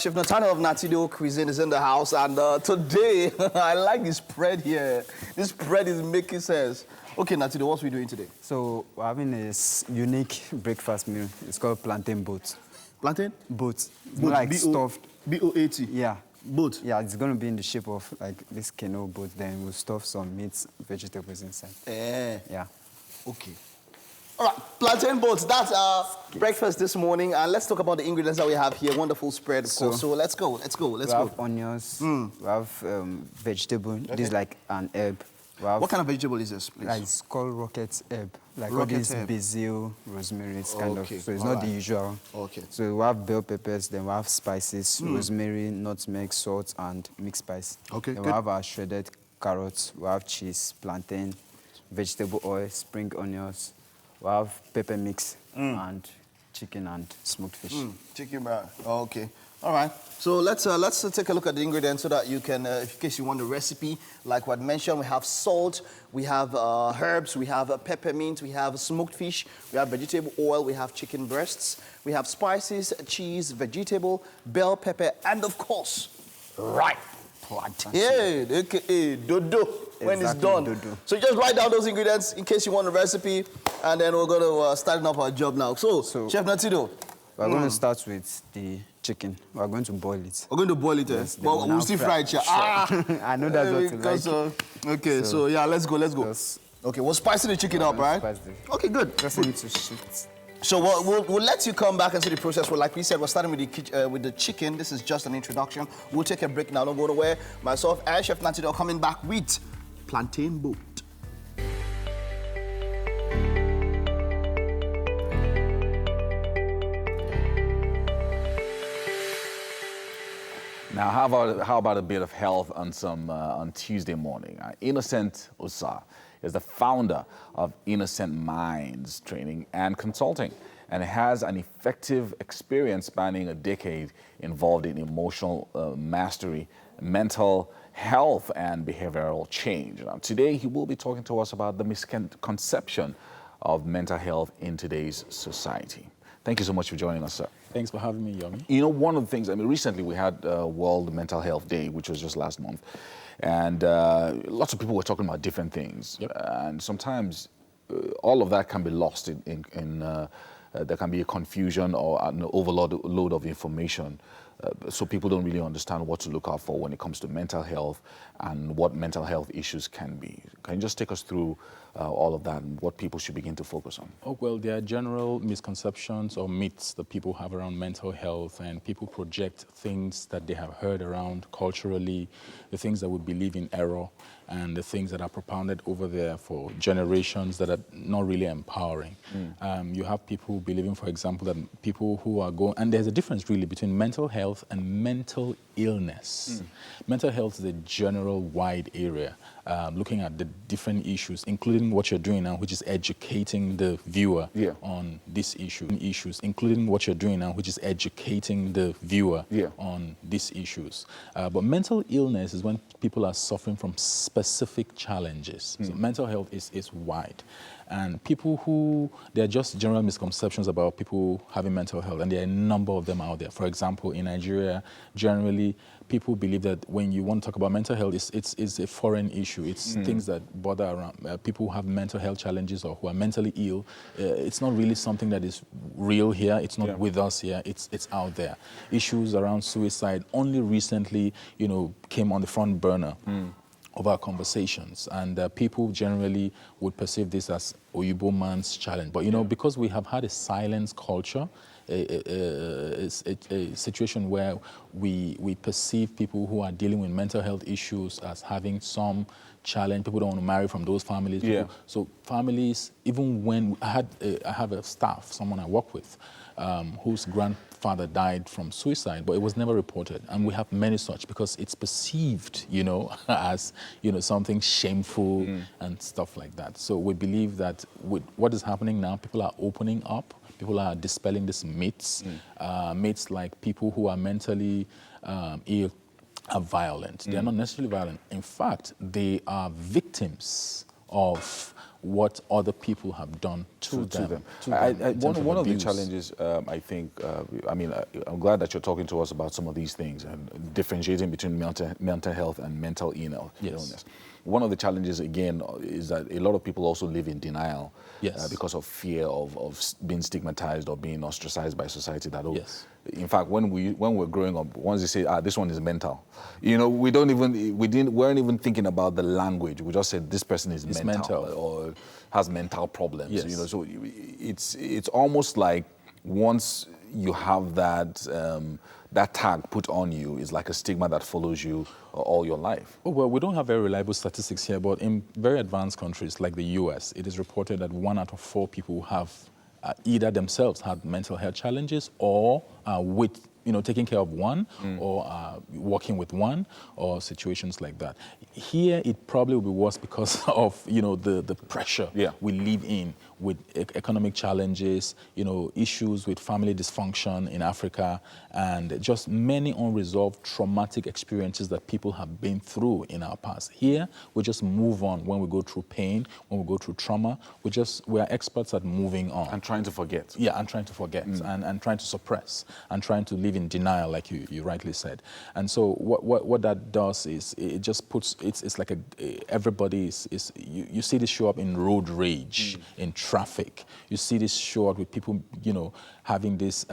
Chef Nathaniel of Natido Cuisine is in the house, and today I like this spread here. This spread is making sense. Okay, Natido, what are we doing today? So we're having a unique breakfast meal. It's called plantain boat. Plantain? Boat. Like stuffed. B-O-A-T? Yeah. Boat? Yeah, it's going to be in the shape of like this canoe boat. Then we'll stuff some meats, vegetables inside. Yeah. Yeah. Okay. All right, plantain boats, that's our breakfast this morning. And let's talk about the ingredients that we have here. Wonderful spread, of course. So let's go. We have onions, we have vegetable. Okay. This is like an herb. What kind of vegetable is this, please? It's called rocket herb. Like all Rocket this herb. basil, rosemary, it's kind of. So it's all not the usual. Okay. So we have bell peppers, then we have spices, rosemary, nutmeg, salt, and mixed spice. Okay, Then good. we have our shredded carrots, we have cheese, plantain, vegetable oil, spring onions, we have pepper mix, and chicken and smoked fish. Chicken broth. Okay. All right. So let's take a look at the ingredients so that you can, in case you want the recipe, like what mentioned, we have salt, we have herbs, we have peppermint, we have smoked fish, we have vegetable oil, we have chicken breasts, we have spices, cheese, vegetable, bell pepper, and of course, right. Plantain, aka dodo, when it's done. Dodo. So just write down those ingredients in case you want a recipe, and then we're going to start up our job now. So Chef Natido. We're going to start with the chicken. We're going to boil it. We're going to boil it, Yes, Well, we'll still fry it, yeah. I know that's what you like. Okay, so yeah, let's go. Okay, we're spicing the chicken up, right? Okay, good. Just need to shoot. So we'll let you come back and see the process. Well, like we said, we're starting with the chicken. This is just an introduction. We'll take a break now. Don't go nowhere. Myself and Chef Natido are coming back with plantain boat. Now, how about a bit of health on Tuesday morning? Innocent Usa is the founder of Innocent Minds Training and Consulting, and has an effective experience spanning a decade involved in emotional mastery, mental health, and behavioral change. Now, today, he will be talking to us about the misconception of mental health in today's society. Thank you so much for joining us, sir. Thanks for having me, Yomi. You know, one of the things, recently we had World Mental Health Day, which was just last month. And lots of people were talking about different things. Yep. And sometimes all of that can be lost there can be a confusion or an overload of information. So people don't really understand what to look out for when it comes to mental health and what mental health issues can be. Can you just take us through all of that and what people should begin to focus on? Oh, well, there are general misconceptions or myths that people have around mental health, and people project things that they have heard around culturally, the things that we believe in error, and the things that are propounded over there for generations that are not really empowering. You have people believing, for example, that people who are going, and there's a difference really between mental health and mental illness. Mental health is a general wide area, looking at the different issues, including what you're doing now, which is educating the viewer on this issue. Including what you're doing now, which is educating the viewer on these issues. But mental illness is when people are suffering from specific challenges. So mental health is wide. And people there are just general misconceptions about people having mental health, and there are a number of them out there. For example, in Nigeria, generally, people believe that when you want to talk about mental health, it's a foreign issue. It's things that bother around people who have mental health challenges or who are mentally ill. It's not really something that is real here. It's not with us here. It's out there. Issues around suicide only recently, came on the front burner of our conversations, and people generally would perceive this as Oyibo man's challenge. But because we have had a silence culture, a situation where we perceive people who are dealing with mental health issues as having some challenge. People don't want to marry from those families. So families, even when I have a staff, someone I work with, whose grandfather died from suicide, but it was never reported. And we have many such because it's perceived, as, something shameful and stuff like that. So we believe that with what is happening now, people are opening up, people are dispelling these myths, myths like people who are mentally ill are violent. They are not necessarily violent. In fact, they are victims of what other people have done to them. One of the challenges, I think, I'm glad that you're talking to us about some of these things and differentiating between mental health and mental illness. One of the challenges, again, is that a lot of people also live in denial because of fear of being stigmatized or being ostracized by society. In fact, when we're growing up, once they say, this one is mental, we weren't even thinking about the language. We just said this person is mental. Or has mental problems. Yes. You know, so it's almost like once you have that that tag put on you, is like a stigma that follows you all your life. Oh, well, we don't have very reliable statistics here, but in very advanced countries like the US, it is reported that 1 out of 4 people have either themselves had mental health challenges or with, taking care of one or working with one or situations like that. Here, it probably will be worse because of, the pressure we live in with economic challenges, issues with family dysfunction in Africa, and just many unresolved traumatic experiences that people have been through in our past. Here, we just move on when we go through pain, when we go through trauma. We are experts at moving on. And trying to forget. Yeah, and trying to forget, and trying to suppress, and trying to live in denial, like you rightly said. And so what that does is it just puts, it's like everybody is you see this show up in road rage, in traffic. You see this show up with people, having this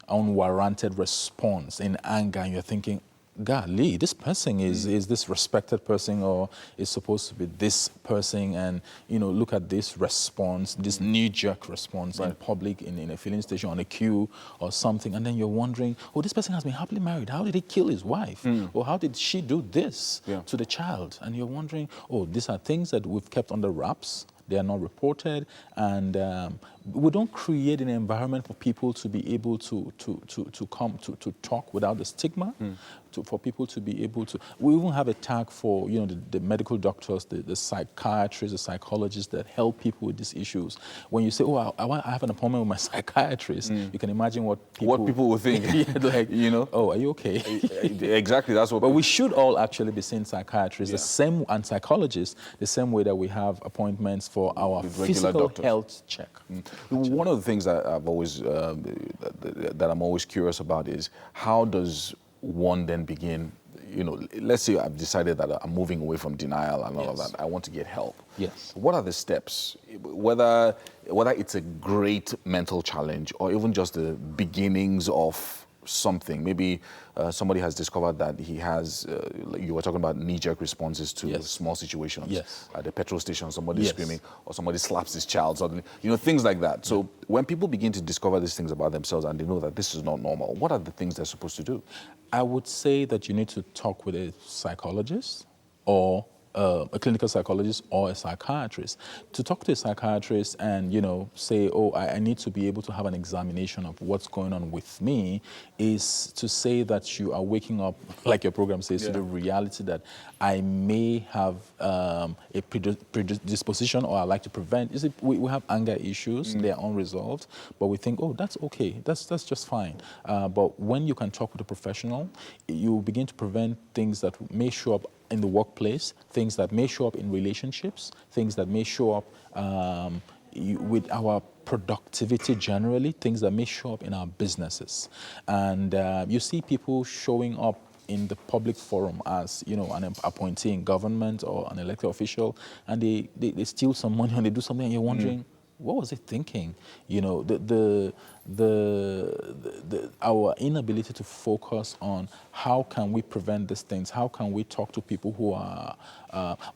unwarranted response in anger, and you're thinking, golly, this person is this respected person, or is supposed to be this person, and look at this response, this knee-jerk response in public, in a filling station, on a queue or something, and then you're wondering, oh, this person has been happily married. How did he kill his wife? Or how did she do this to the child? And you're wondering, oh, these are things that we've kept under wraps. They are not reported, and we don't create an environment for people to be able to come to talk without the stigma. For people to be able to, we even have a tag for the medical doctors, the psychiatrists, the psychologists that help people with these issues. When you say, oh, I have an appointment with my psychiatrist, you can imagine what people will think. Like, oh, are you okay? Exactly, that's what. But we should all actually be seeing psychiatrists the same, and psychologists the same way that we have appointments for our physical health check. One of the things that I've always that I'm always curious about is, how does one then begin? Let's say I've decided that I'm moving away from denial and all of that. I want to get help. Yes. What are the steps? Whether it's a great mental challenge or even just the beginnings of something. Maybe somebody has discovered that he has, you were talking about knee-jerk responses to small situations. Yes. At the petrol station, somebody's screaming, or somebody slaps his child suddenly. Things like that. So when people begin to discover these things about themselves and they know that this is not normal, what are the things they're supposed to do? I would say that you need to talk with a psychologist, or a clinical psychologist, or a psychiatrist. To talk to a psychiatrist and, say, oh, I need to be able to have an examination of what's going on with me, is to say that you are waking up, like your program says, to the reality that I may have a predisposition, or I like to prevent. You see, we have anger issues, they're unresolved, but we think, oh, that's okay, that's just fine. But when you can talk with a professional, you begin to prevent things that may show up in the workplace, things that may show up in relationships, things that may show up with our productivity generally, things that may show up in our businesses. And you see people showing up in the public forum as, an appointee in government or an elected official, and they steal some money and they do something, and you're wondering, what was it thinking? Our inability to focus on how can we prevent these things, how can we talk to people who are,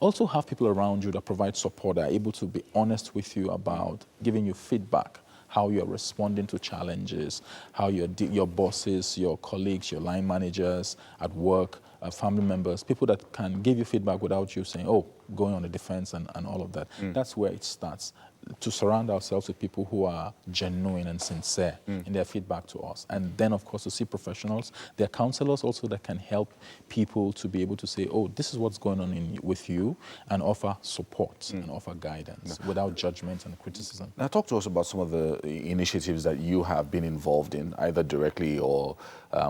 also have people around you that provide support, that are able to be honest with you about giving you feedback, how you're responding to challenges, how your bosses, your colleagues, your line managers at work, family members, people that can give you feedback without you saying, oh, going on the defense and all of that. That's where it starts. To surround ourselves with people who are genuine and sincere in their feedback to us. And then, of course, to see professionals. There are counselors also that can help people to be able to say, oh, this is what's going on with you, and offer support and offer guidance without judgment and criticism. Now, talk to us about some of the initiatives that you have been involved in, either directly or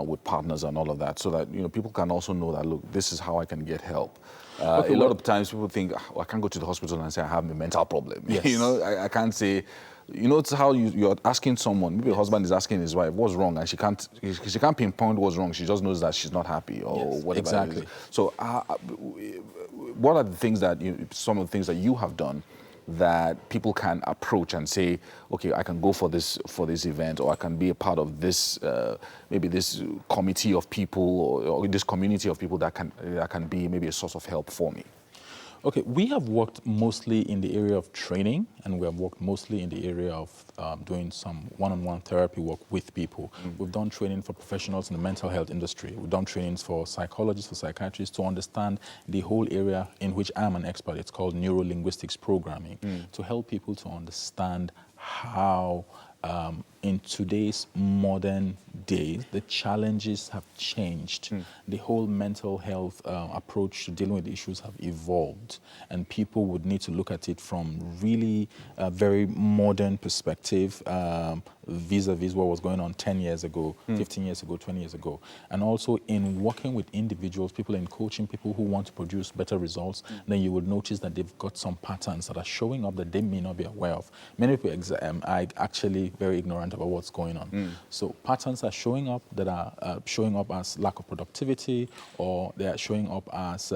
with partners and all of that, so that people can also know that, look, this is how I can get help. A lot of times people think, I can't go to the hospital and say I have a mental problem. Yes. I can't say, it's how you're asking someone, maybe a husband is asking his wife, what's wrong? And she can't pinpoint what's wrong. She just knows that she's not happy or whatever. Exactly. It is. So what are the things that, some of the things that you have done that people can approach and say, okay, I can go for this event, or I can be a part of this, maybe this committee of people, or this community of people that can be maybe a source of help for me? Okay, we have worked mostly in the area of training, and we have worked mostly in the area of doing some one-on-one therapy work with people. We've done training for professionals in the mental health industry. We've done trainings for psychologists, for psychiatrists to understand the whole area in which I'm an expert. It's called Neurolinguistics programming, to help people to understand how in today's modern days, the challenges have changed. The whole mental health approach to dealing with issues have evolved, and people would need to look at it from really a very modern perspective, vis-a-vis what was going on 10 years ago, 15 years ago, 20 years ago. And also in working with individuals, people in coaching, people who want to produce better results, then you would notice that they've got some patterns that are showing up that they may not be aware of. Many people are actually very ignorant about what's going on. So patterns are showing up that are showing up as lack of productivity, or they are showing up as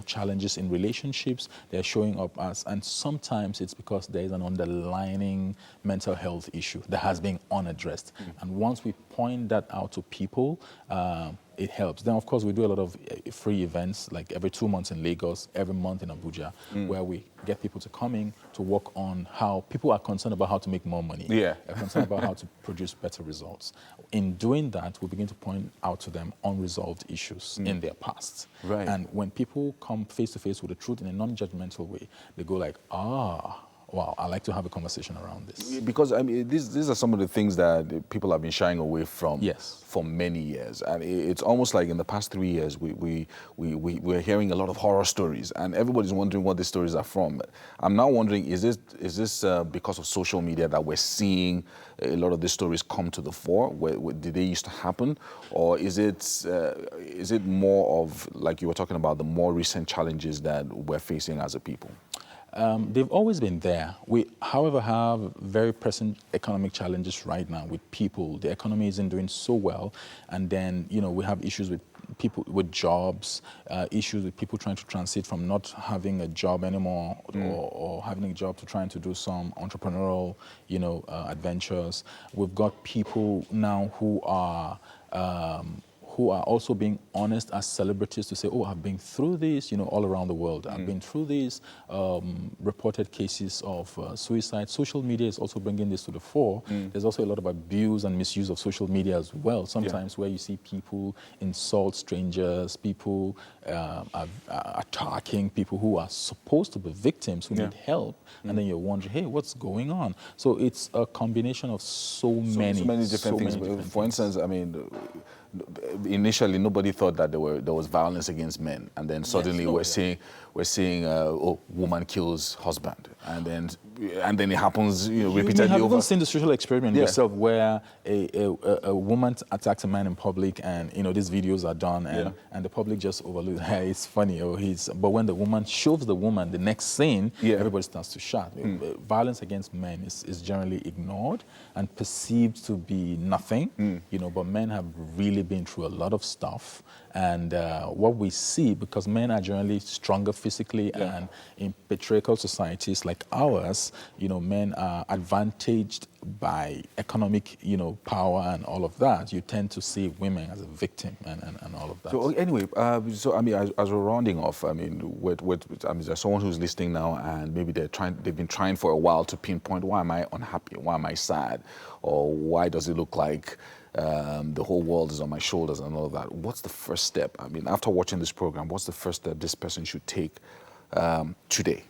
challenges in relationships. They are showing up as, and sometimes it's because there is an underlying mental health issue that has been unaddressed. And once we point that out to people, it helps. Then, of course, we do a lot of free events, like every 2 months in Lagos, every month in Abuja, where we get people to come in to work on how people are concerned about how to make more money. Yeah. They're concerned about how to produce better results. In doing that, we begin to point out to them unresolved issues in their past. Right. And when people come face to face with the truth in a non-judgmental way, they go like, wow, I like to have a conversation around this. Because I mean, these are some of the things that people have been shying away from for many years. And it's almost like in the past 3 years, we're hearing a lot of horror stories, and everybody's wondering what these stories are from. I'm now wondering, is this because of social media that we're seeing a lot of these stories come to the fore? Did they used to happen? Or is it more of, like you were talking about, the more recent challenges that we're facing as a people? They've always been there. We, however, have very present economic challenges right now with people. The economy isn't doing so well, and then we have issues with people with jobs, issues with people trying to transit from not having a job anymore or having a job to trying to do some entrepreneurial, adventures. We've got people now who are also being honest as celebrities to say, oh, I've been through this, all around the world. I've been through these reported cases of suicide. Social media is also bringing this to the fore. There's also a lot of abuse and misuse of social media as well. Sometimes where you see people insult strangers, people attacking people who are supposed to be victims, who need help, and then you're wondering, hey, what's going on? So it's a combination of so many different things. For instance, I mean, initially nobody thought that there was violence against men, and then suddenly we're seeing woman kills husband, and then it happens repeatedly. You have even seen the social experiment yourself, where a woman attacks a man in public, and these videos are done, and the public just overlooks. Hey, it's funny, but when the woman shows the woman the next scene, everybody starts to shout. Violence against men is generally ignored and perceived to be nothing, but men have really been through a lot of stuff, and what we see, because men are generally stronger physically, and in patriarchal societies like ours, men are advantaged by economic, power and all of that. You tend to see women as a victim and all of that. So anyway, I mean, as we're rounding off, I mean, there's someone who's listening now, and maybe they've been trying for a while to pinpoint, why am I unhappy? Why am I sad? Or why does it look like the whole world is on my shoulders and all of that? What's the first step? I mean, after watching this program, what's the first step this person should take today?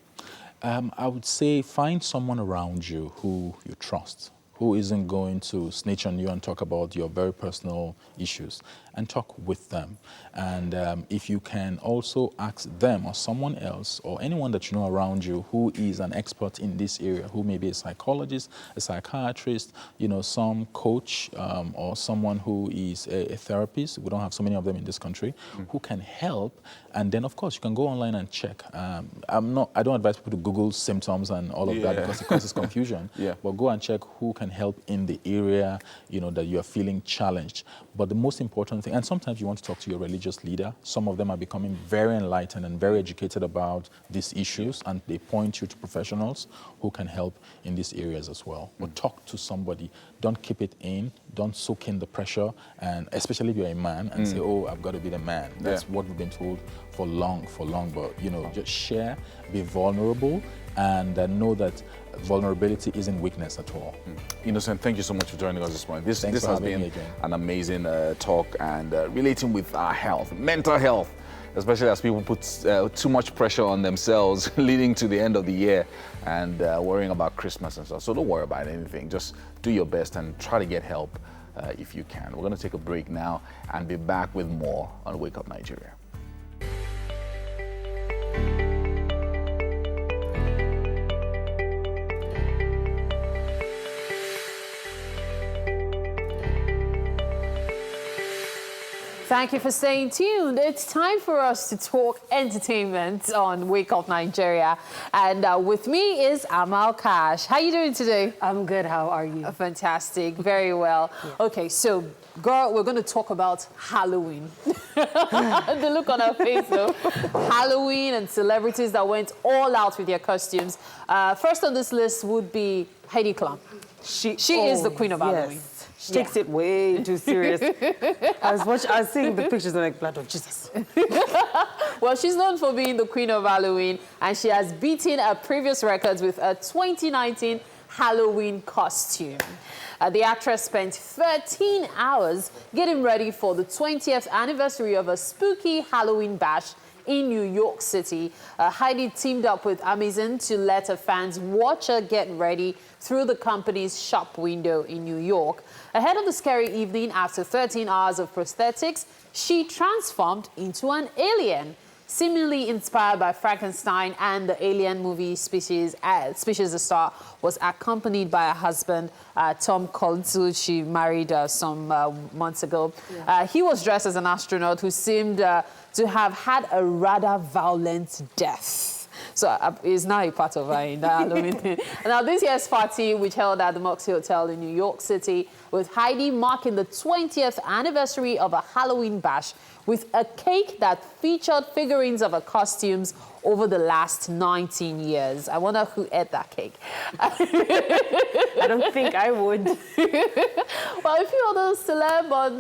I would say find someone around you who you trust, who isn't going to snitch on you and talk about your very personal issues, and talk with them. And if you can also ask them or someone else or anyone that you know around you who is an expert in this area, who may be a psychologist, a psychiatrist, some coach, or someone who is a therapist. We don't have so many of them in this country, who can help. And then, of course, you can go online and check. I don't advise people to Google symptoms and all of that, because it causes confusion. But go and check who can can help in the area, that you are feeling challenged. But the most important thing, and sometimes you want to talk to your religious leader. Some of them are becoming very enlightened and very educated about these issues, and they point you to professionals who can help in these areas as well. But talk to somebody. Don't keep it in. Don't soak in the pressure, and especially if you're a man, and say, oh, I've got to be the man. That's what we've been told for long. But, just share, be vulnerable, and know that vulnerability isn't weakness at all. Innocent, thank you so much for joining us this morning. This Thanks has been an amazing talk, and relating with our health, mental health, especially as people put too much pressure on themselves leading to the end of the year and worrying about Christmas and stuff. So don't worry about anything. Just do your best and try to get help if you can. We're going to take a break now and be back with more on Wake Up Nigeria. Thank you for staying tuned. It's time for us to talk entertainment on Wake Up Nigeria. And with me is Amal Cash. How are you doing today? I'm good. How are you? Fantastic. Very well. Yeah. Okay, so, girl, we're going to talk about Halloween. The look on her face, though. Halloween and celebrities that went all out with their costumes. First on this list would be Heidi Klum. She is the queen of Halloween. She takes it way too serious. I was seeing the pictures and like, blood of Jesus. Well, she's known for being the queen of Halloween, and she has beaten her previous records with a 2019 Halloween costume. The actress spent 13 hours getting ready for the 20th anniversary of a spooky Halloween bash in New York City. Heidi teamed up with Amazon to let her fans watch her get ready through the company's shop window in New York. Ahead of the scary evening, after 13 hours of prosthetics, she transformed into an alien. Seemingly inspired by Frankenstein and the alien movie Species, the star was accompanied by her husband, Tom Collins, who she married some months ago. Yeah. He was dressed as an astronaut who seemed to have had a rather violent death. So he's now a part of her in that Halloween thing. Now, this year's party, which held at the Moxie Hotel in New York City, with Heidi marking the 20th anniversary of a Halloween bash, with a cake that featured figurines of her costumes over the last 19 years. I wonder who ate that cake. I don't think I would. Well, a few other celeb on,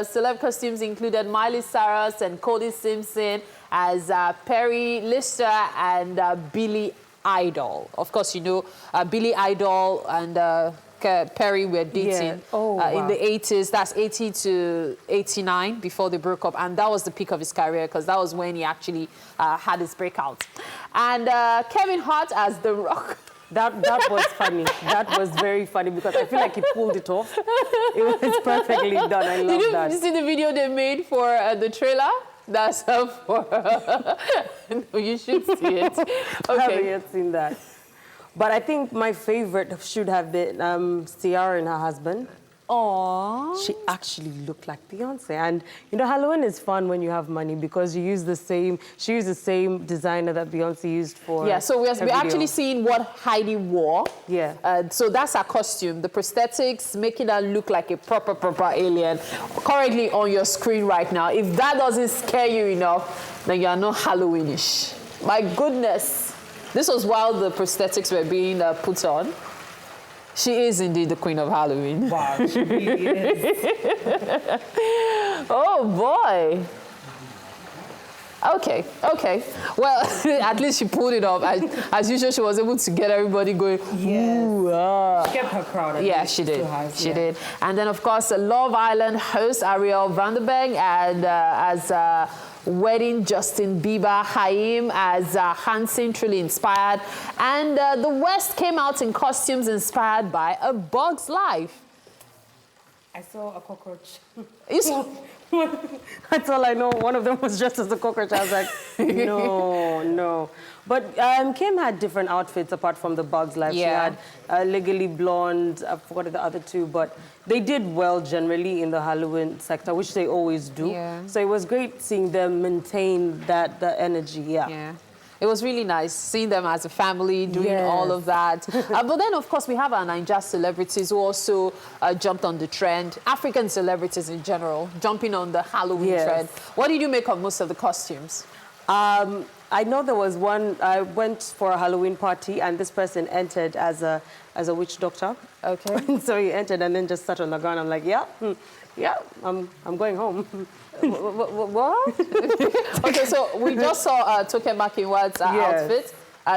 celeb costumes included Miley Cyrus and Cody Simpson as Perry Lister and Billy Idol. Of course, Billy Idol and Perry were dating in the 80s. That's 80 to 89 before they broke up. And that was the peak of his career because that was when he actually had his breakout. And Kevin Hart as The Rock. That was funny. That was very funny because I feel like he pulled it off. It was perfectly done. I love that. Did you see the video they made for the trailer? That's for... No, you should see it. Okay. I haven't yet seen that. But I think my favorite should have been Ciara and her husband. Aww. She actually looked like Beyonce. And, Halloween is fun when you have money because she used the same designer that Beyonce used for so we're actually seeing what Heidi wore. Yeah. So that's her costume. The prosthetics, making her look like a proper alien. Currently on your screen right now. If that doesn't scare you enough, then you are not Halloweenish. My goodness. This was while the prosthetics were being put on. She is indeed the queen of Halloween. Wow, she really is. Oh, boy. Okay. Well, at least she pulled it off. As usual, she was able to get everybody going. Yes. She kept her crowd. Yeah, she did. She did. And then, of course, the Love Island host, Ariel Vanderberg, and as wedding Justin Bieber, Haim as Hansen, truly inspired. And the West came out in costumes inspired by A Bug's Life. I saw a cockroach. You saw? That's all I know. One of them was dressed as a cockroach. I was like, no. But Kim had different outfits apart from The Bug's Life. Yeah. She had Legally Blonde, I forgot the other two, but they did well generally in the Halloween sector, which they always do. Yeah. So it was great seeing them maintain the energy, Yeah. It was really nice seeing them as a family doing all of that. But then, of course, we have our Nigeria celebrities who also jumped on the trend. African celebrities in general, jumping on the Halloween trend. What did you make of most of the costumes? I know there was one, I went for a Halloween party and this person entered as a witch doctor. Okay. So he entered and then just sat on the ground. I'm like, I'm going home. What? Okay, so we just saw Toke Makinwa's outfit.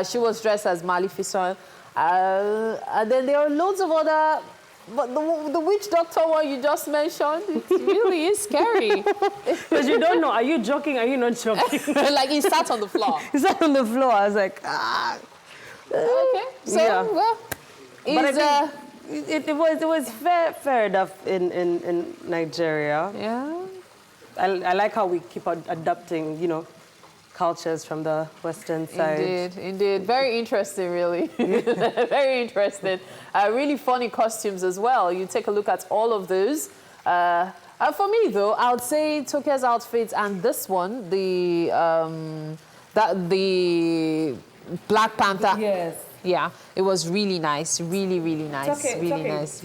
She was dressed as Maleficent. And then there are loads of other... But the witch doctor one you just mentioned, it really is scary. Because you don't know, are you joking, are you not joking? Like he sat on the floor. He sat on the floor, I was like, ah. Okay, so, well, but it was fair enough in Nigeria. Yeah. I like how we keep adapting, you know, cultures from the Western side. Indeed. Very interesting, really. Very interesting. Really funny costumes as well. You take a look at all of those. For me, though, I would say Toke's outfits and this one, the Black Panther. Yes. Yeah, it was really nice. Really, really nice. Really nice.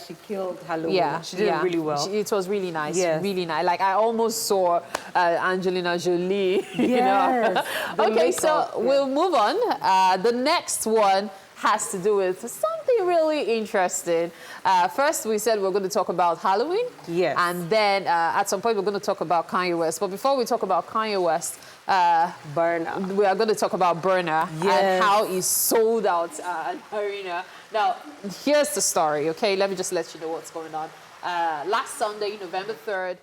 She killed Halloween. Yeah, she did it really well. It was really nice. Yes. Really nice. Like I almost saw Angelina Jolie. Yes. You know? Okay, makeup, so we'll move on. The next one has to do with something really interesting. First, we said we're going to talk about Halloween. Yes. And then at some point, we're going to talk about Kanye West. But before we talk about Kanye West, Burna. We are going to talk about Burna and how he sold out an arena. Now, here's the story, okay? Let me just let you know what's going on. Last Sunday, November 3rd,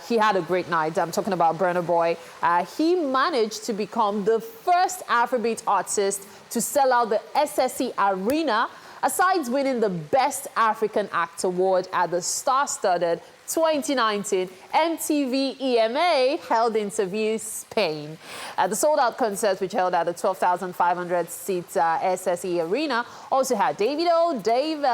he had a great night. I'm talking about Burna Boy. He managed to become the first Afrobeat artist to sell out the SSE Arena, aside winning the Best African Act Award at the star-studded 2019 MTV EMA held in Seville, Spain. The sold-out concert, which held at the 12,500-seat SSE Arena, also had Davido, Dave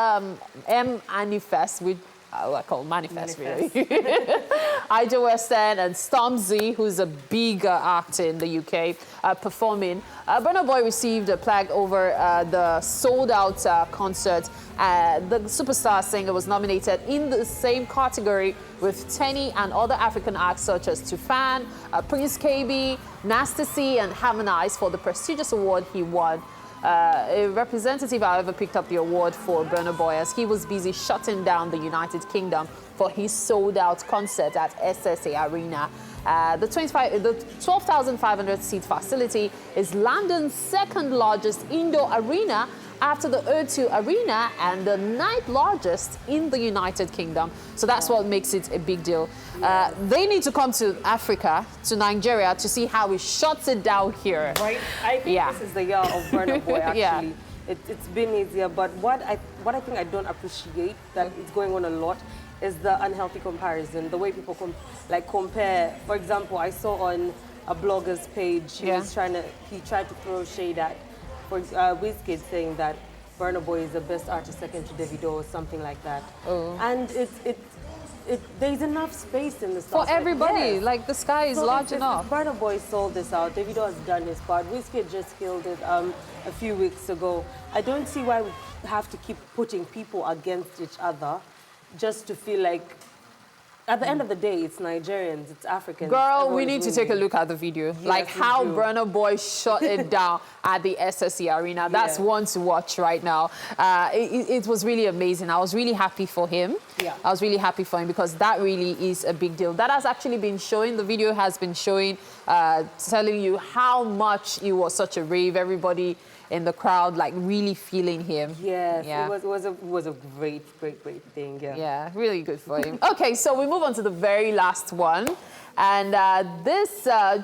M. Manifest, which I call Manifest, really. Ija Western and Stormzy, who's a big actor in the UK, performing. Burna Boy received a plaque over the sold-out concert. The superstar singer was nominated in the same category with Tenny and other African acts such as Tufan, Prince KB, Nasty C, and Harmonize for the prestigious award he won. A representative, however, picked up the award for Burna Boy as he was busy shutting down the United Kingdom for his sold-out concert at SSE Arena. The 12,500-seat facility is London's second largest indoor arena after the O2 Arena and the 9th largest in the United Kingdom. So that's what makes it a big deal. They need to come to Africa, to Nigeria, to see how he shuts it down here. Right? I think this is the year of Burna Boy, actually. It's been easier, but what I think I don't appreciate that is going on a lot is the unhealthy comparison, the way people compare. For example, I saw on a blogger's page, he tried to throw shade at Wizkid, saying that Burna Boy is the best artist second to Davido or something like that. And there's enough space in the for everybody. Like the sky is large enough. If Burna Boy sold this out, Davido has done his part. Wizkid just killed it a few weeks ago. I don't see why we have to keep putting people against each other just to feel like, at the end of the day, it's Nigerians, it's Africans. Girl, we need to take a look at the video. Yes, like how Burna Boy shut it down at the SSE Arena. That's one to watch right now. It was really amazing. I was really happy for him. I was really happy for him because that really is a big deal. That has actually been showing, the video has been showing, telling you how much it was such a rave. Everybody in the crowd, like really feeling him. Yes, it was a great thing. Yeah, really good for him. Okay, so we move on to the very last one. And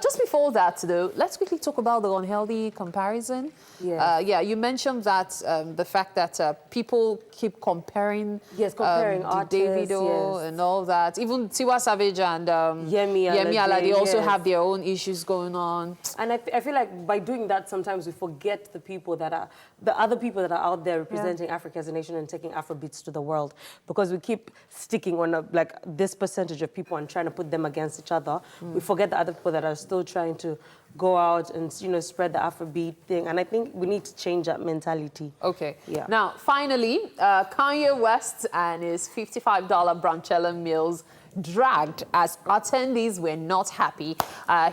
just before that, though, let's quickly talk about the unhealthy comparison. You mentioned that the fact that people keep comparing, artists, Davido and all that. Even Tiwa Savage and Yemi Alade, they also have their own issues going on. And I feel like by doing that, sometimes we forget the other people that are out there representing Africa as a nation and taking Afrobeats to the world, because we keep sticking on this percentage of people and trying to put them against each other. other. We forget the other people that are still trying to go out and, you know, spread the Afrobeat thing. And I think we need to change that mentality. Okay. Yeah. Now, finally, Kanye West and his $55 brunchella meals dragged as attendees were not happy.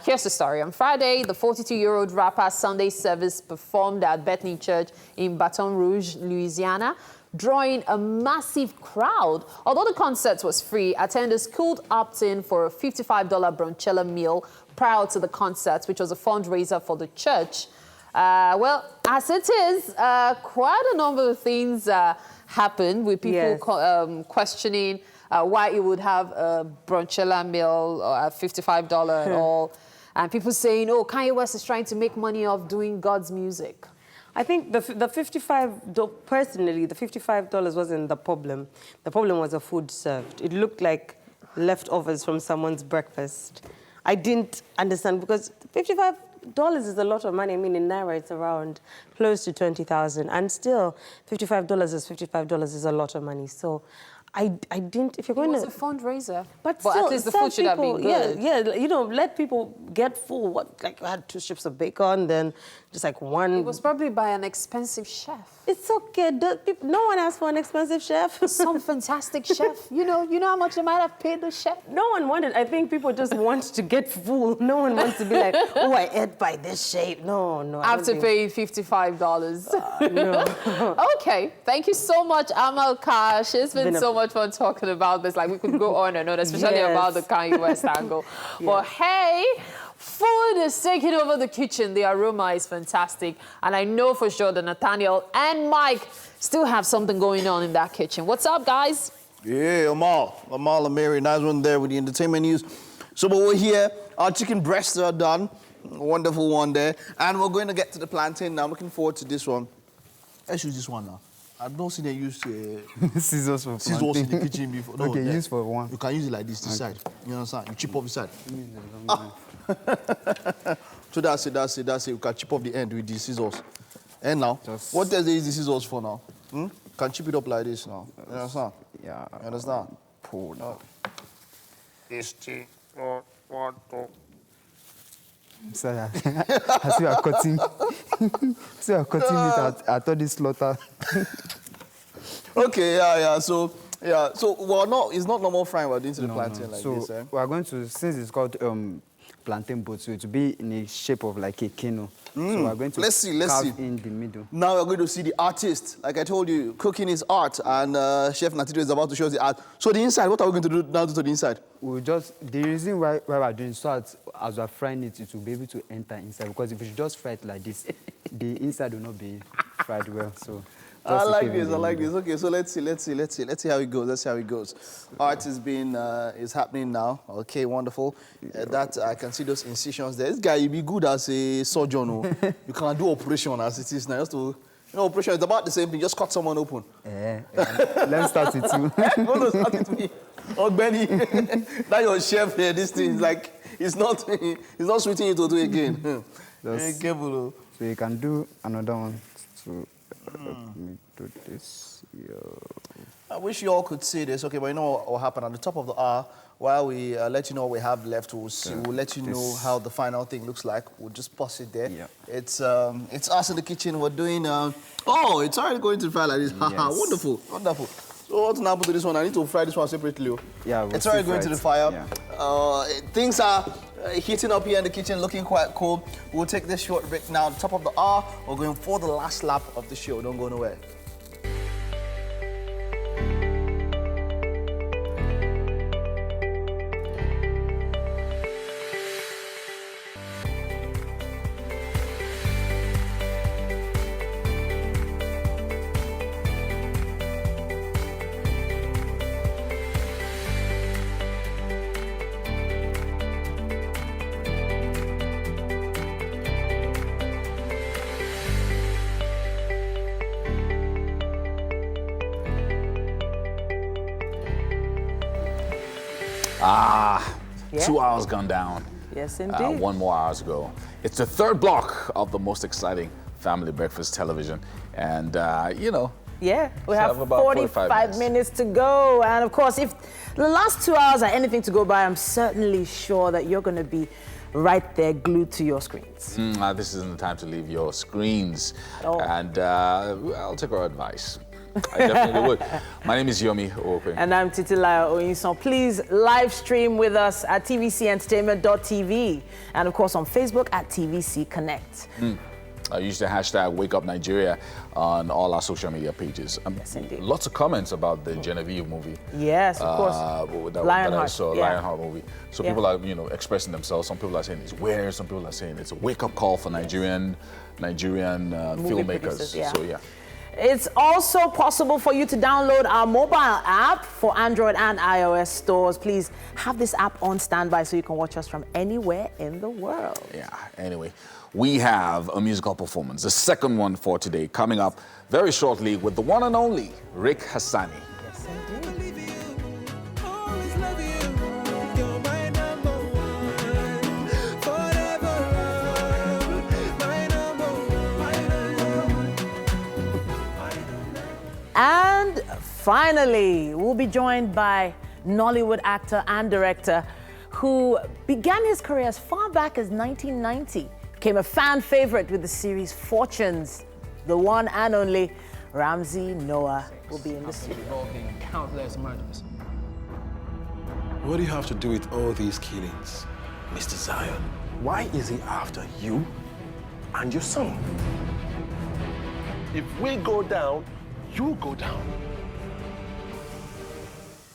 Here's the story. On Friday, the 42-year-old rapper's Sunday service performed at Bethany Church in Baton Rouge, Louisiana, drawing a massive crowd. Although the concert was free, attenders could opt in for a $55 brunchella meal prior to the concert, which was a fundraiser for the church. Well, as it is, quite a number of things happened with people questioning why it would have a brunchella meal at $55 at all. And people saying, oh, Kanye West is trying to make money off doing God's music. I think the $55, personally, the $55 wasn't the problem. The problem was the food served. It looked like leftovers from someone's breakfast. I didn't understand because $55 is a lot of money. I mean, in Naira, it's around close to 20,000. And still, $55 is a lot of money. So I didn't, if you're going to... It was a fundraiser. But still, at least the food should have been good. Yeah, you know, let people get full. What, like, you had 2 strips of bacon, then just like 1... It was probably by an expensive chef. It's okay. No one asked for an expensive chef. Some fantastic chef. You know how much they might have paid the chef? No one wanted. I think people just want to get full. No one wants to be like, oh, I ate by this shape. No. After paying $55. No. Okay. Thank you so much, Amal Kash. It's been so much fun talking about this. Like, we could go on and on, especially about the Kanye West angle. But hey, food is taking over the kitchen. The aroma is fantastic. And I know for sure that Nathaniel and Mike still have something going on in that kitchen. What's up, guys? Yeah, Amal and Mary, nice one there with the entertainment news. So, but we're here. Our chicken breasts are done. Wonderful one there. And we're going to get to the plantain now. I'm looking forward to this one. Let's use this one now. I don't see they use scissors for scissors in the kitchen before. No, okay, use for one. You can use it like this, this side. You understand? You chip off the side. So that's it. You can chip off the end with the scissors. And now, what does they use the scissors for now? Can chip it up like this now. You understand? Yeah. You understand? Pull now. Sorry, I see you are cutting. See you are cutting it at all this slaughter. Okay, yeah. So it's not normal frying. We're doing to the plantain like this. So we are going to, since it's called plantain boat, so it will be in the shape of like a canoe. So we are going to let's see. in the middle. Now we're going to see the artist. Like I told you, cooking is art, and Chef Natito is about to show us the art. So the inside, what are we going to do now to the inside? We'll just, the reason why we're doing so as we're frying it, it will be able to enter inside. Because if you just fry it like this, the inside will not be fried well. So I like this. Okay, so let's see how it goes. Art is happening now. Okay, wonderful. That I can see those incisions there. This guy, you be good as a surgeon. You can do operation as it is now. Just to, operation is about the same thing. Just cut someone open. Let me start with you. Go to start with me. Oh, Benny, that your chef here. This thing is like it's not sweetening it to do again. Very careful. So you can do another one. So let me do this. I wish you all could see this. Okay, but you know what will happen at the top of the hour. While we let you know what we have left, we'll let you know how the final thing looks like. We'll just pause it there. Yeah. It's us in the kitchen. We're doing. Oh, it's already going to fry like this. Haha, wonderful. So what's now to this one? I need to fry this one separately. Yeah, it's already going to the fire. Yeah. Things are heating up here in the kitchen, looking quite cool. We'll take this short break now. At the top of the hour, we're going for the last lap of the show. Don't go nowhere. Yeah. 2 hours gone down. Yes, indeed. 1 more hour to go. It's the third block of the most exciting family breakfast television. And, Yeah, we So have about 45 minutes to go. And of course, if the last 2 hours are anything to go by, I'm certainly sure that you're going to be right there glued to your screens. This isn't the time to leave your screens. Oh. And I'll take our advice. I definitely would. My name is Yomi Ope. And I'm Titilayo Oyinson. Please live stream with us at tvcentertainment.tv and of course on Facebook at TVC Connect. Use the hashtag #WakeUpNigeria on all our social media pages. Yes, indeed. Lots of comments about the Genevieve movie. Yes, of course. Lionheart. Yeah. Lionheart movie. So people are, expressing themselves. Some people are saying it's weird. Some people are saying it's a wake-up call for Nigerian filmmakers. Producers, yeah. So yeah. It's also possible for you to download our mobile app for Android and iOS stores. Please have this app on standby so you can watch us from anywhere in the world. Yeah, anyway, we have a musical performance, the second one for today, coming up very shortly with the one and only Rick Hassani. Yes, indeed. And finally, we'll be joined by Nollywood actor and director who began his career as far back as 1990, became a fan favorite with the series Fortunes. The one and only Ramsey Noah will be in the studio. Involving countless murders. What do you have to do with all these killings, Mr. Zion? Why is he after you and your son? If we go down, you go down.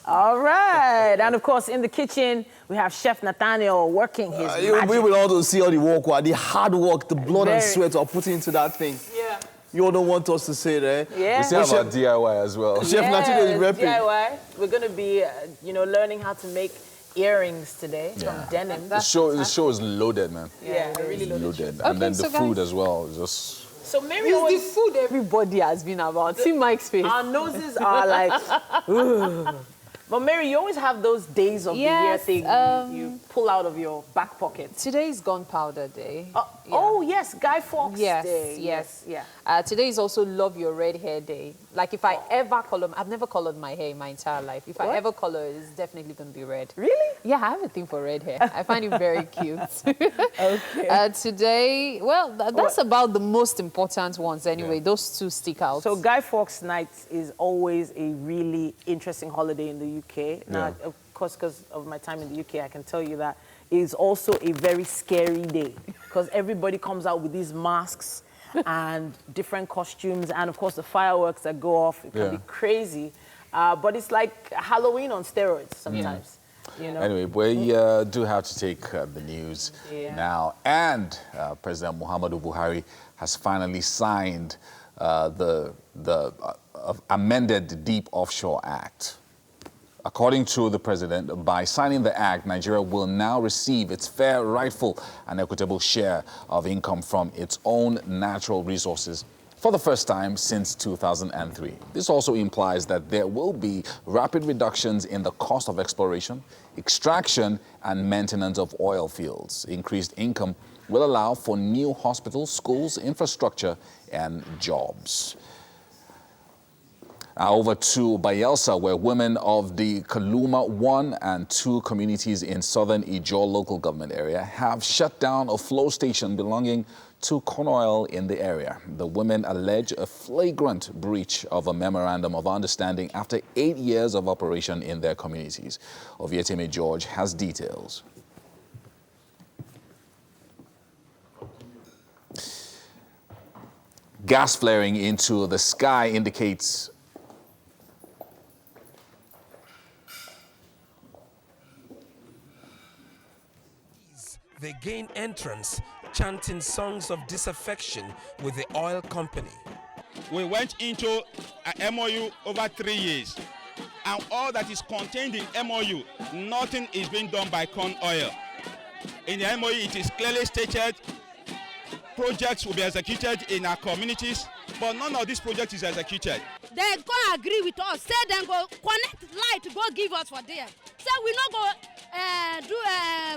All right. And of course, in the kitchen, we have Chef Nathaniel working his magic. We will all see all the work, the hard work, the blood and sweat are putting into that thing. Yeah. You don't want us to say that. Yeah. We still have our DIY as well. Chef Nathaniel is repping. DIY. We're going to be, learning how to make earrings today from denim. The show is loaded, man. Yeah, really loaded. And then the food as well, just... So Mary It's always... the food everybody has been about. See Mike's face. Our noses are like... Ugh. But Mary, you always have those days of the year thing you pull out of your back pocket. Today is gunpowder day. Oh, yes, Guy Fawkes Yes, Day. yes. Yeah. Today is also Love Your Red Hair Day. Like if I ever color, I've never colored my hair in my entire life. If I ever color it, it's definitely going to be red. Really? Yeah, I have a thing for red hair. I find it very cute. Okay. Today, well, that's about the most important ones anyway. Those two stick out. So Guy Fawkes Night is always a really interesting holiday in the UK. Now, of course, because of my time in the UK, I can tell you that it is also a very scary day because everybody comes out with these masks and different costumes and, of course, the fireworks that go off. It can be crazy. But it's like Halloween on steroids sometimes. You know? Anyway, we do have to take the news now. And President Muhammadu Buhari has finally signed the amended Deep Offshore Act. According to the president, by signing the act, Nigeria will now receive its fair, rightful, and equitable share of income from its own natural resources for the first time since 2003. This also implies that there will be rapid reductions in the cost of exploration, extraction, and maintenance of oil fields. Increased income will allow for new hospitals, schools, infrastructure, and jobs. Over to Bayelsa, where women of the Kaluma 1 and 2 communities in southern Ijaw local government area have shut down a flow station belonging to corn oil in the area. The women allege a flagrant breach of a memorandum of understanding after 8 years of operation in their communities. Ovietime George has details. Gas flaring into the sky indicates they gain entrance, chanting songs of disaffection with the oil company. We went into an MOU over 3 years, and all that is contained in MOU, nothing is being done by corn oil. In the MOU, it is clearly stated projects will be executed in our communities, but none of these projects is executed. They go agree with us, say them go connect light, go give us for there. Say we not go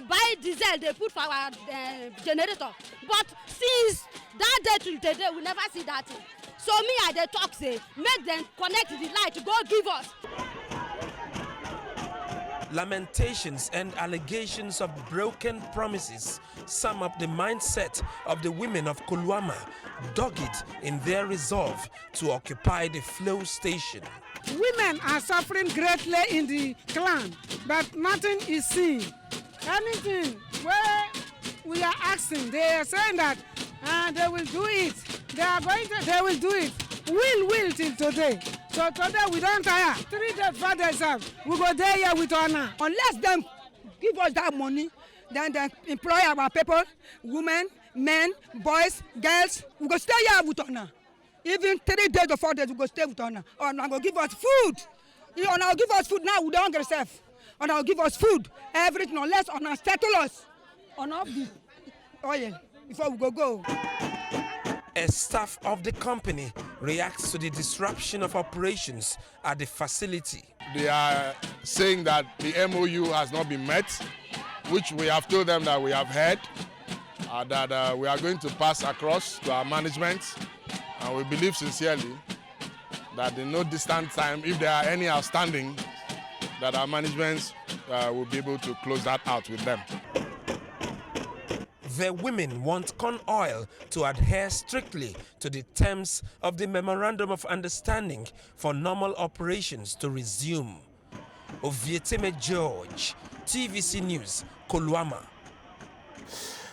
buy diesel they put for our generator. But since that day till today, we never see that thing. So me I dey talk say make them connect the light go give us. Lamentations and allegations of broken promises sum up the mindset of the women of Kuluama, dogged in their resolve to occupy the flow station. Women are suffering greatly in the clan, but nothing is seen. Anything where we are asking, they are saying that they will do it. They will do it. Will till today. So today we don't tire. 3 days, 4 days, we go there here with honor. Unless them give us that money, then they employ our people, women, men, boys, girls, we go stay here with honor. Even 3 days or 4 days, we go stay with honor. Or now go give us food. Or now give us food now, we don't get safe. Or now give us food, everything, unless honor settle us. On off the oil before we go. A staff of the company reacts to the disruption of operations at the facility. They are saying that the MOU has not been met, which we have told them that we have heard, that we are going to pass across to our management, and we believe sincerely that in no distant time, if there are any outstanding, that our management will be able to close that out with them. The women want corn oil to adhere strictly to the terms of the Memorandum of Understanding for normal operations to resume. Ovieteme George, TVC News, Kuluama.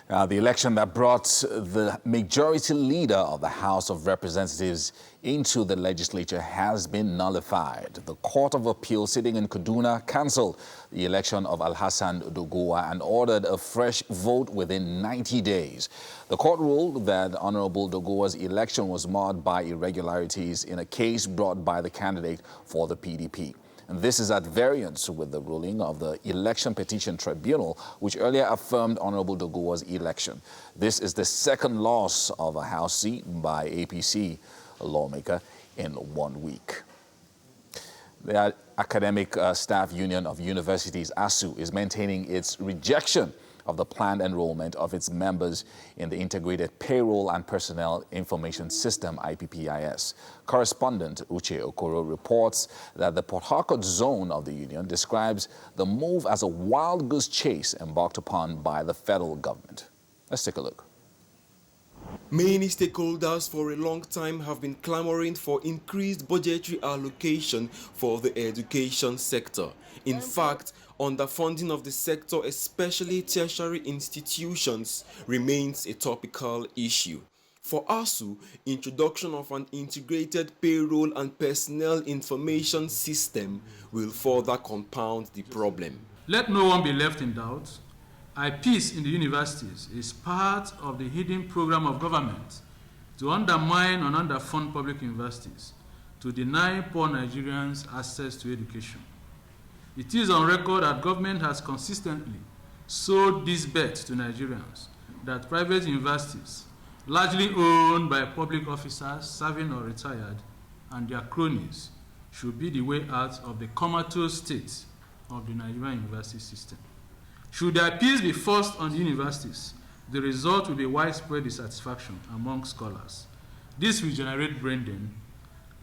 Now, the election that brought the majority leader of the House of Representatives into the legislature has been nullified. The Court of Appeal sitting in Kaduna cancelled the election of Alhassan Doguwa and ordered a fresh vote within 90 days. The court ruled that Honorable Doguwa's election was marred by irregularities in a case brought by the candidate for the PDP. And this is at variance with the ruling of the Election Petition Tribunal, which earlier affirmed Honorable Doguwa's election. This is the second loss of a House seat by APC lawmaker in 1 week. The Academic Staff Union of Universities, ASU, is maintaining its rejection of the planned enrollment of its members in the Integrated Payroll and Personnel Information System, IPPIS. Correspondent Uche Okoro reports that the Port Harcourt zone of the union describes the move as a wild goose chase embarked upon by the federal government. Let's take a look. Many stakeholders for a long time have been clamoring for increased budgetary allocation for the education sector. In fact, underfunding of the sector, especially tertiary institutions, remains a topical issue. For ASU, introduction of an integrated payroll and personnel information system will further compound the problem. Let no one be left in doubt. Peace in the universities is part of the hidden program of government to undermine and underfund public universities, to deny poor Nigerians access to education. It is on record that government has consistently sold this bet to Nigerians that private universities, largely owned by public officers serving or retired, and their cronies, should be the way out of the comatose state of the Nigerian university system. Should their peace be forced on the universities, the result will be widespread dissatisfaction among scholars. This will generate brain drain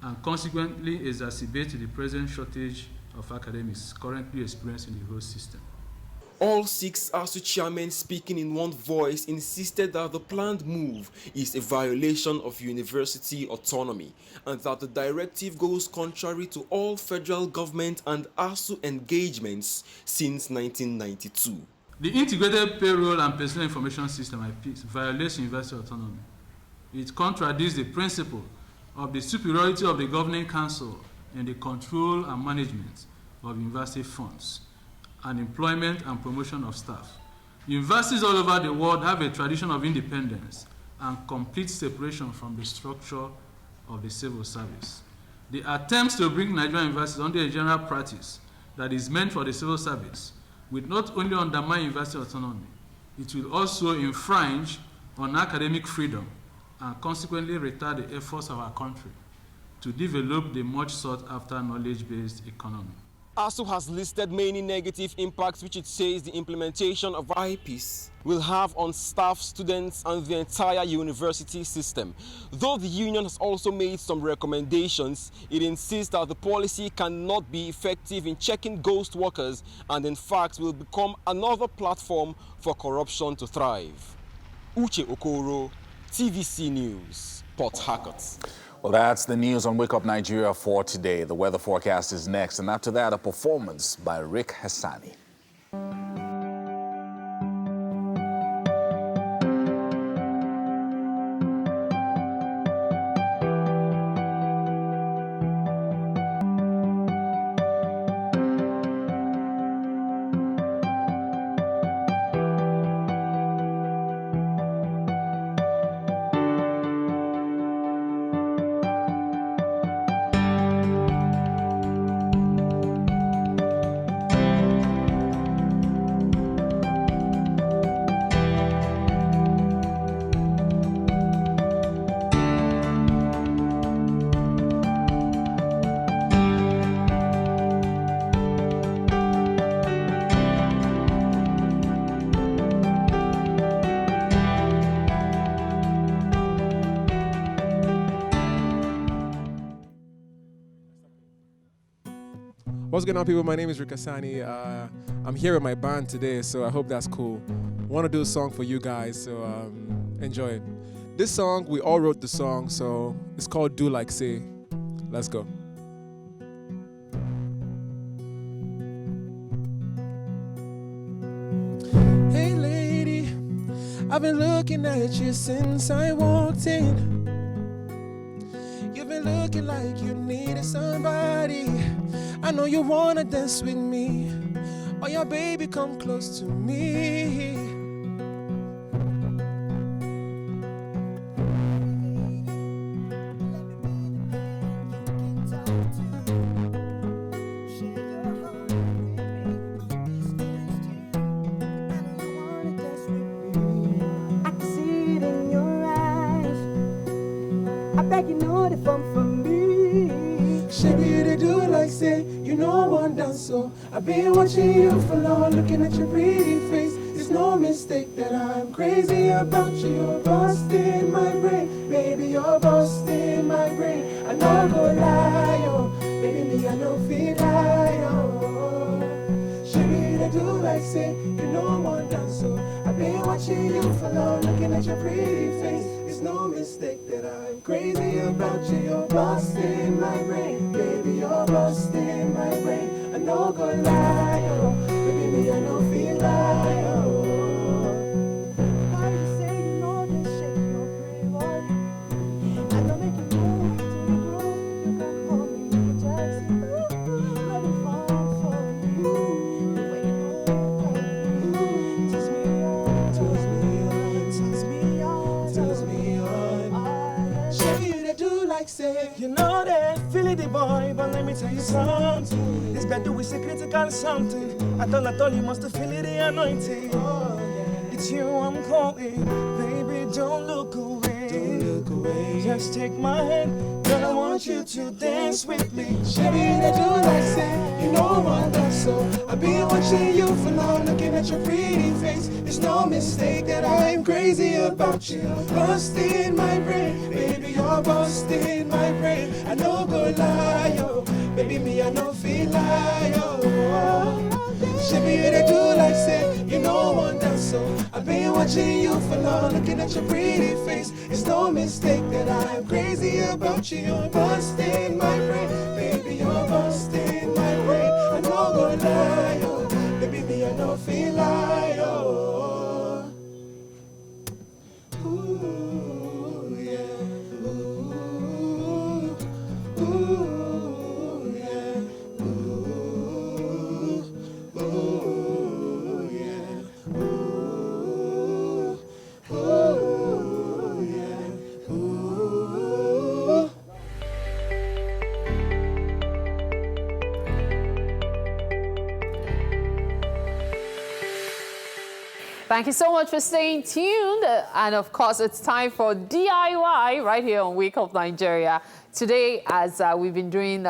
and consequently exacerbate the present shortage of academics currently experienced in the whole system. All 6 ASU chairmen, speaking in one voice, insisted that the planned move is a violation of university autonomy and that the directive goes contrary to all federal government and ASU engagements since 1992. The Integrated Payroll and Personnel Information System, IPIS, violates university autonomy. It contradicts the principle of the superiority of the governing council in the control and management of university funds and employment and promotion of staff. Universities all over the world have a tradition of independence and complete separation from the structure of the civil service. The attempts to bring Nigerian universities under a general practice that is meant for the civil service will not only undermine university autonomy, it will also infringe on academic freedom and consequently retard the efforts of our country to develop the much sought-after knowledge-based economy. ASU has listed many negative impacts which it says the implementation of IPs will have on staff, students, and the entire university system. Though the union has also made some recommendations, it insists that the policy cannot be effective in checking ghost workers and in fact will become another platform for corruption to thrive. Uche Okoro, TVC News, Port Harcourt. Well, that's the news on Wake Up Nigeria for today. The weather forecast is next, and after that, a performance by Rick Hassani. What's going on, people? My name is Rick Hassani. I'm here with my band today, so I hope that's cool. I want to do a song for you guys, so enjoy it. This song, we all wrote the song, so it's called Do Like Say. Let's go. Hey lady, I've been looking at you since I walked in. You've been looking like you needed somebody. I know you wanna dance with me. Oh yeah, baby, come close to me. I can see it in your eyes. I bet you know the fun for me. Baby, they do like say, you know one dance, so I've been watching you for long, looking at your pretty face. It's no mistake that I'm crazy about you. You're busting my brain, baby, you're busting my brain. I know go lie, oh, baby, me I know feel lie, oh. Baby, they do like say, you know one dance, so I've been watching you for long, looking at your pretty face. It's no mistake that I'm crazy about you. You're busting my brain, baby, you're busting my brain. I know go lie, oh, baby, me I know feel lie, oh. Why you say you know this shit, your pretty boy? I don't make you move to the groove. You can call me Jackson. Let me fall for you. The way you move, turns me on, turns me on. Baby, they do like say, you know that feeling the boy, but let me tell you something. This better with a critical something. I thought you must have feel the anointing. Oh, yeah. It's you I'm calling, baby. Don't look away. Don't look away. Just take my hand, girl. I want you to dance with me. Baby, they do like say, you know one dance, so I've been watching you for long, looking at your pretty face. It's no mistake that I'm crazy about you. Busting my brain, baby, you're busting my brain. I know go lie, oh, baby, me I know feel lie, oh. Baby, they do like say, you know one dance, so I've been watching you for long, looking at your pretty face. It's no mistake that I'm crazy about you. You're busting my brain, baby, you're busting my brain. I know go lie, oh, baby, me I know feel lie, oh. Ooh, yeah, ooh, ooh, yeah, ooh, ooh, yeah, ooh, ooh, yeah, ooh. Thank you so much for staying tuned. And of course, it's time for DIY right here on Wake Up Nigeria. Today, as we've been doing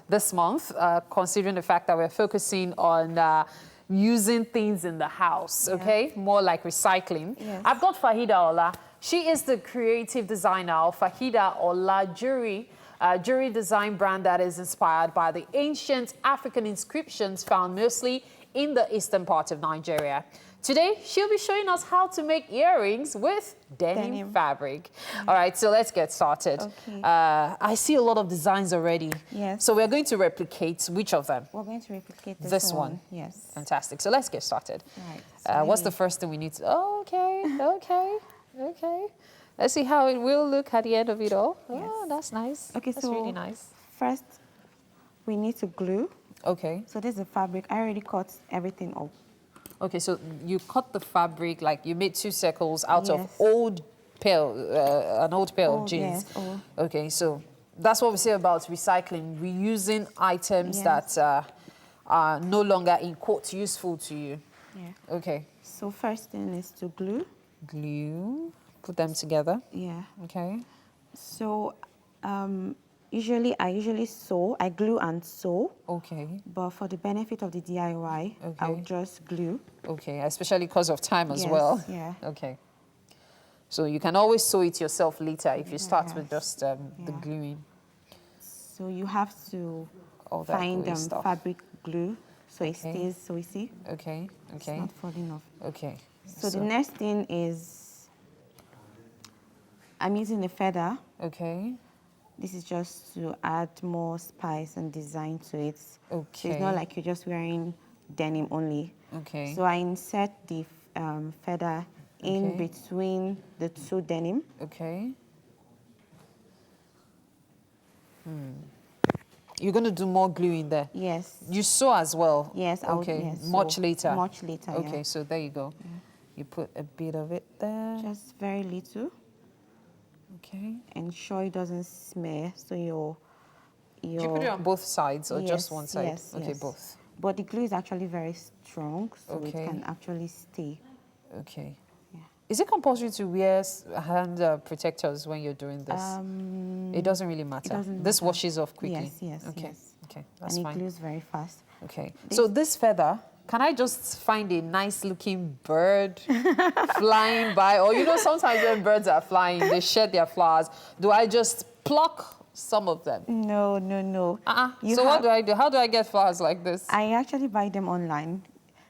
this month, considering the fact that we're focusing on using things in the house, okay? More like recycling. Yes. I've got Fahida Ola. She is the creative designer of Fahida Ola Jewelry, jewelry design brand that is inspired by the ancient African inscriptions found mostly in the eastern part of Nigeria. Today, she'll be showing us how to make earrings with denim fabric. All right, so let's get started. Okay. I see a lot of designs already. Yes. So we're going to replicate which of them? We're going to replicate This one. Yes. Fantastic. So let's get started. Right. So What's the first thing we need to... Oh, okay. Let's see how it will look at the end of it all. Yes. Oh, that's nice. Okay, that's so really nice. First, we need to glue. Okay. So this is the fabric. I already cut everything up. Okay, so you cut the fabric, like you made 2 circles out of old pail, an old pair of jeans. Yes, old. Okay, so that's what we say about recycling, reusing items that are no longer, in quotes, useful to you. Yeah. Okay. So first thing is to glue. Glue. Put them together. Yeah. Okay. So I usually sew. I glue and sew. Okay. But for the benefit of the DIY, I'll just glue. Okay, especially because of time as Yes, well. yeah. Okay. So you can always sew it yourself later if you start with just the gluing. So you have to All that find gooey stuff. fabric glue so it stays, so we see. Okay, It's okay. not falling off. Okay. So the next thing is I'm using a feather. Okay. This is just to add more spice and design to it. Okay. So it's not like you're just wearing denim only. Okay. So I insert the feather in between the 2 denim. Okay. You're going to do more gluing there? Yes. You sew as well? Yes. Okay. Yes, Much sew. later? Much later, Okay, so there you go. You put a bit of it there. Just very little. Okay. Ensure it doesn't smear, so your... Do you put it on both sides or just Yes, one side? yes, Okay, yes. both. But the glue is actually very strong, so it Okay. can actually stay. Okay. Is it compulsory to wear hand protectors when you're doing this? It doesn't really matter. doesn't This matter. washes off quickly. Yes, yes, Okay. yes. Okay, that's and fine. it glues very fast. Okay. So this feather, can I just find a nice-looking bird flying by? Or, you know, sometimes when birds are flying, they shed their flowers. Do I just pluck some of them? No. So what do I do? How do I get flowers like this? I actually buy them online.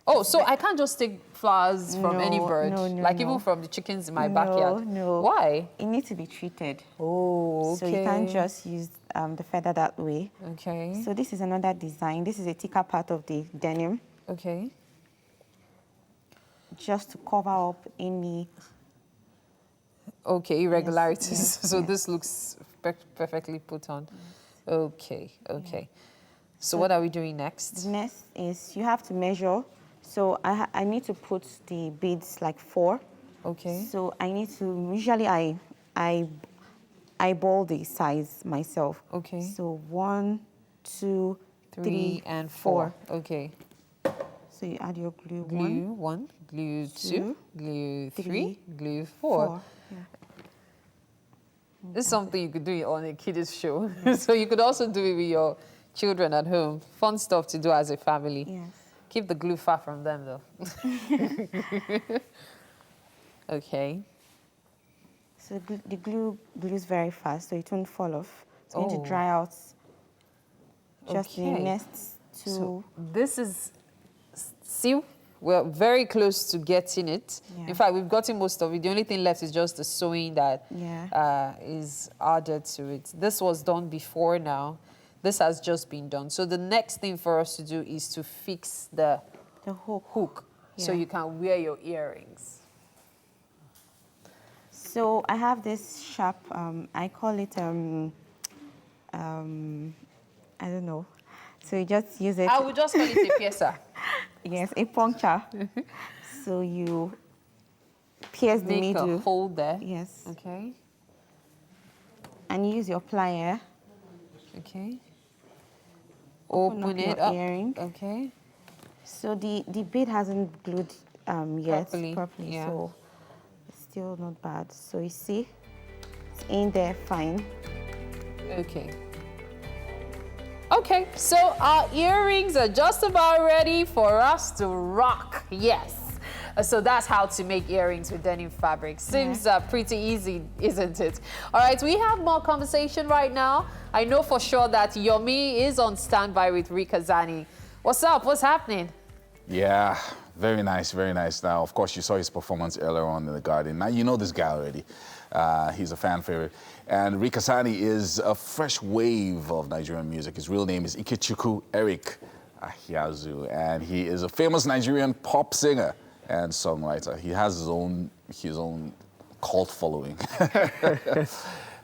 Oh, so I can't just take flowers from any bird? No, even from the chickens in my backyard? No. Why? It needs to be treated. Oh, okay. So you can't just use the feather that way. Okay. So this is another design. This is a thicker part of the denim. Okay. Just to cover up any... Okay, irregularities. Yes, So this looks perfectly put on. Okay. So what are we doing next? The next is you have to measure. So I need to put the beads like 4. Okay. So I need to, usually I eyeball the size myself. Okay. So 1, 2, 3 and 4. Okay. So you add your glue. Glue 1, glue 2, glue 3, 3, glue 4. 4. Yeah. This is something you could do on a kiddies show. So you could also do it with your children at home. Fun stuff to do as a family. Yes. Keep the glue far from them, though. Okay. So the glue glues very fast, so it won't fall off. It's going to dry out just the next 2. So this is, see, we're very close to getting it. Yeah. In fact, we've gotten most of it. The only thing left is just the sewing that is added to it. This was done before now. This has just been done. So the next thing for us to do is to fix the hook so you can wear your earrings. So I have this sharp, I call it, I don't know. So you just use it. I would just call it a piercer. Yes, a puncture. So you pierce the Make middle. a hole there. Yes. Okay. And use your plier. Okay. Open it your up. Earring. Okay. So the bead hasn't glued yet Properly, yeah. so it's still not bad. So you see, it's in there fine. Okay. Okay, so our earrings are just about ready for us to rock. Yes. So that's how to make earrings with denim fabric. Seems pretty easy, isn't it? All right, we have more conversation right now. I know for sure that Yomi is on standby with Rika Zani. What's up? What's happening? Yeah, very nice, very nice. Now, of course, you saw his performance earlier on in the Garden. Now, you know this guy already. He's a fan favorite. And Rika Zani is a fresh wave of Nigerian music. His real name is Ikechukwu Eric Ahiazu, and he is a famous Nigerian pop singer and songwriter. He has his own cult following.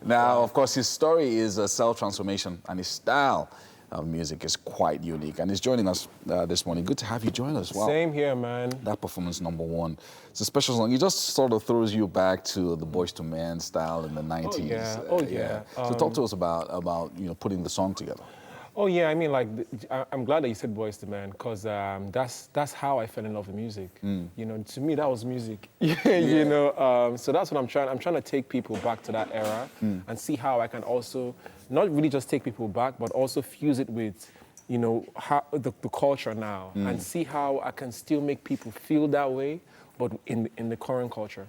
Now, of course, his story is a self-transformation, and his style of music is quite unique. And he's joining us this morning. Good to have you join us. Wow. Same here, man. That performance #1. It's a special song. It just sort of throws you back to the Boyz II Men style in the 90s. Oh, yeah. Oh, yeah. So talk to us about putting the song together. Oh yeah, I mean, like, I'm glad that you said Boyz II Men, because that's how I fell in love with music. You know, to me that was music. You know, so that's what I'm trying to take people back to that era and see how I can also not really just take people back, but also fuse it with, you know, how the culture now, and see how I can still make people feel that way, but in the current culture.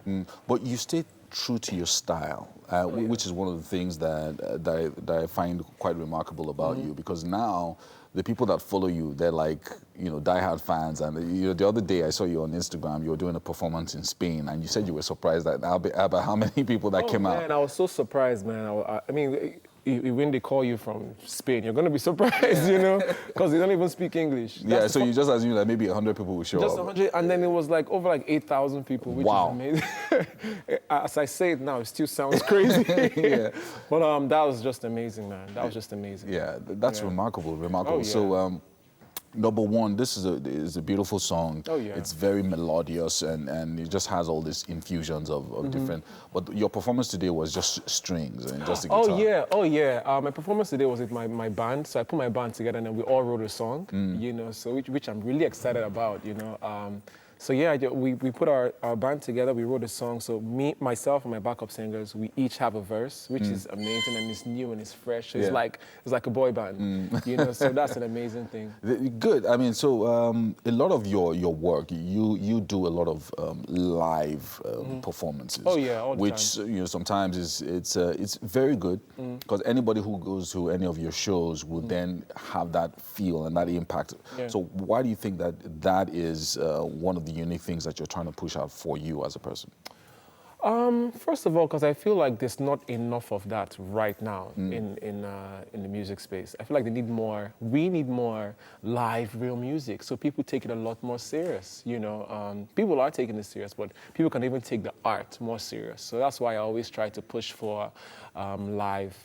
But you stayed true to your style, which is one of the things that I find quite remarkable about you, because now the people that follow you, they're like, you know, diehard fans. And you know, the other day I saw you on Instagram, you were doing a performance in Spain, and you said you were surprised about how many people that came out. Man, I was so surprised, man. I mean, when they call you from Spain, you're going to be surprised, you know, because they don't even speak English. Yeah, so you just assume that maybe 100 people will show up. Just 100, and then it was like over like 8,000 people, which is amazing. As I say it now, it still sounds crazy. But that was just amazing, man. That was just amazing. Yeah, that's remarkable. Oh, yeah. So, #1, this is a beautiful song. Oh, yeah. It's very melodious, and it just has all these infusions of different. But your performance today was just strings and just a guitar. Oh yeah. My performance today was with my band. So I put my band together, and then we all wrote a song. You know, so which I'm really excited about. You know. So yeah, we put our band together, we wrote a song. So myself and my backup singers, we each have a verse, which is amazing, and it's new and it's fresh. So it's like a boy band, you know, so that's an amazing thing. Good. I mean, so a lot of your work, you do a lot of live performances. Oh yeah, all the which time. You know, sometimes it's very good, because anybody who goes to any of your shows would then have that feel and that impact. Yeah. So why do you think that is one of the unique things that you're trying to push out for you as a person? First of all, because I feel like there's not enough of that right now in the music space. I feel like they need more. We need more live, real music, so people take it a lot more serious. You know, people are taking it serious, but people can even take the art more serious. So that's why I always try to push for live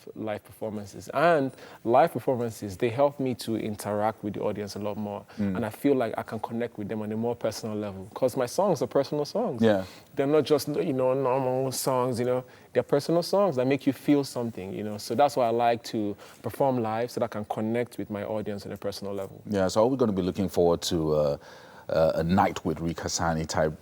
performances. And live performances, they help me to interact with the audience a lot more, and I feel like I can connect with them on a more personal level. Because my songs are personal songs. Yeah, they're not just, you know, normal songs, you know, they're personal songs that make you feel something, you know. So that's why I like to perform live, so that I can connect with my audience on a personal level. Yeah, so are we going to be looking forward to a night with Rika Zani type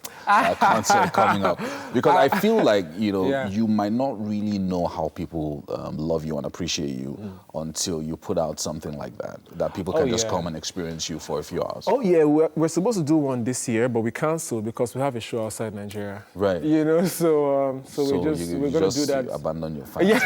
concert coming up? Because I feel like, you know, you might not really know how people love you and appreciate you until you put out something like that people can just come and experience you for a few hours. Oh yeah, we're supposed to do one this year, but we canceled because we have a show outside Nigeria. Right. You know, so we're going to do that. Abandon your fans.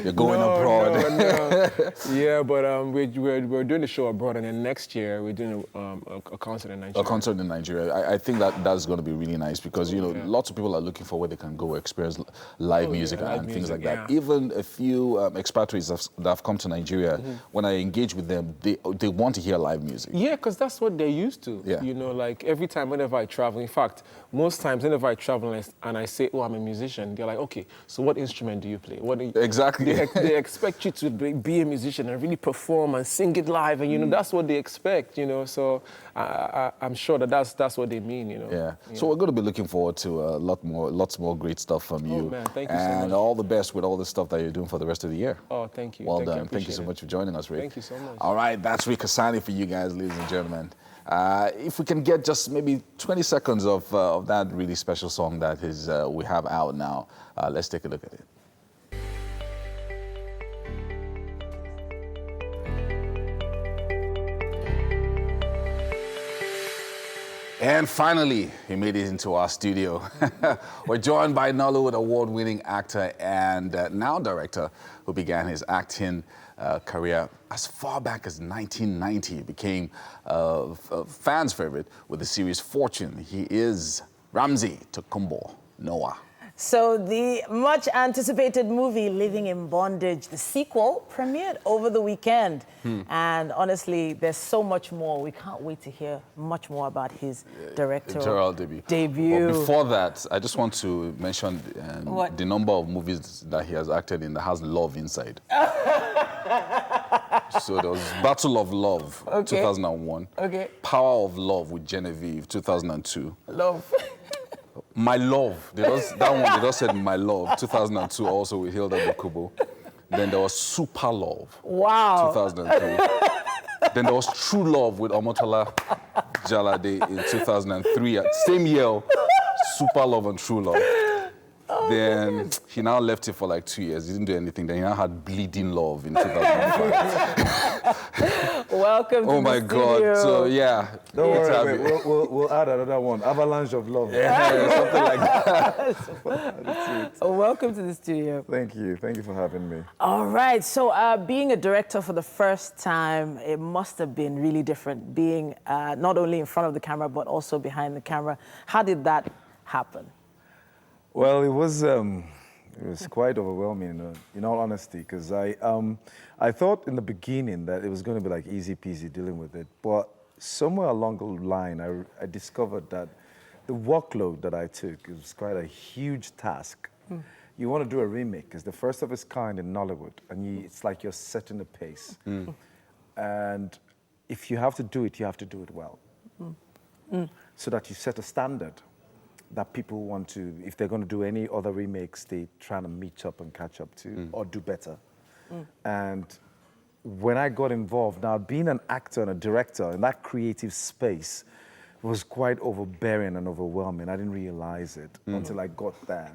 You're going abroad. No. Yeah, but we're doing the show abroad, and then next year we're doing a concert in Nigeria. A concert in Nigeria. I think that's going to be really nice, because you know, lots of people are looking for where they can go experience live music and things like that. Even a few expatriates that have come to Nigeria, when I engage with them, they want to hear live music. Yeah, because that's what they're used to. Yeah. You know, like every time whenever I travel, in fact, most times whenever I travel and I say, oh, I'm a musician, they're like, okay, so what instrument do you play? Exactly. They expect you to be a musician and really perform and sing it live, and you know, that's what they expect, you know. So I'm sure that's what they mean, you know. Yeah. So we're going to be looking forward to lots more great stuff from you. Oh man, thank you so much. And all the best with all the stuff that you're doing for the rest of the year. Oh, thank you. Well done. Thank you so much for joining us, Rick. Thank you so much. All right, that's Rika Zani for you guys, ladies and gentlemen. If we can get just maybe 20 seconds of that really special song that we have out now, let's take a look at it. And finally, he made it into our studio. We're joined by Nollywood award-winning actor and now director who began his acting career as far back as 1990. He became a fan's favorite with the series Fortune. He is Ramsey Tokunbo Noah. So the much anticipated movie Living in Bondage, the sequel, premiered over the weekend. And honestly, there's so much more. We can't wait to hear much more about his directorial debut. But before that, I just want to mention the number of movies that he has acted in that has love inside. So there was Battle of Love, 2001. Power of Love with Genevieve, 2002. Love. My Love, that one, they just said My Love, 2002, also with Hilda Bukubo. Then there was Super Love, wow, 2003. Then there was True Love with Omotola Jalade in 2003. Same year, Super Love and True Love. Then he now left it for like 2 years. He didn't do anything. Then he now had Bleeding Love in 2005. Welcome to Oh my the God. studio. So yeah. Don't worry, we'll add another one. Avalanche of Love. Yeah, something like that. Welcome to the studio. Thank you. Thank you for having me. All right. So being a director for the first time, it must have been really different being not only in front of the camera, but also behind the camera. How did that happen? Well, it was quite overwhelming, in all honesty, because I thought in the beginning that it was going to be like easy peasy dealing with it, but somewhere along the line, I discovered that the workload that I took was quite a huge task. You want to do a remake, it's the first of its kind in Nollywood, and it's like you're setting the pace. And if you have to do it, you have to do it well, so that you set a standard that people want to, if they're going to do any other remakes, they trying to meet up and catch up to, or do better. And when I got involved, now being an actor and a director in that creative space was quite overbearing and overwhelming. I didn't realize it until I got there.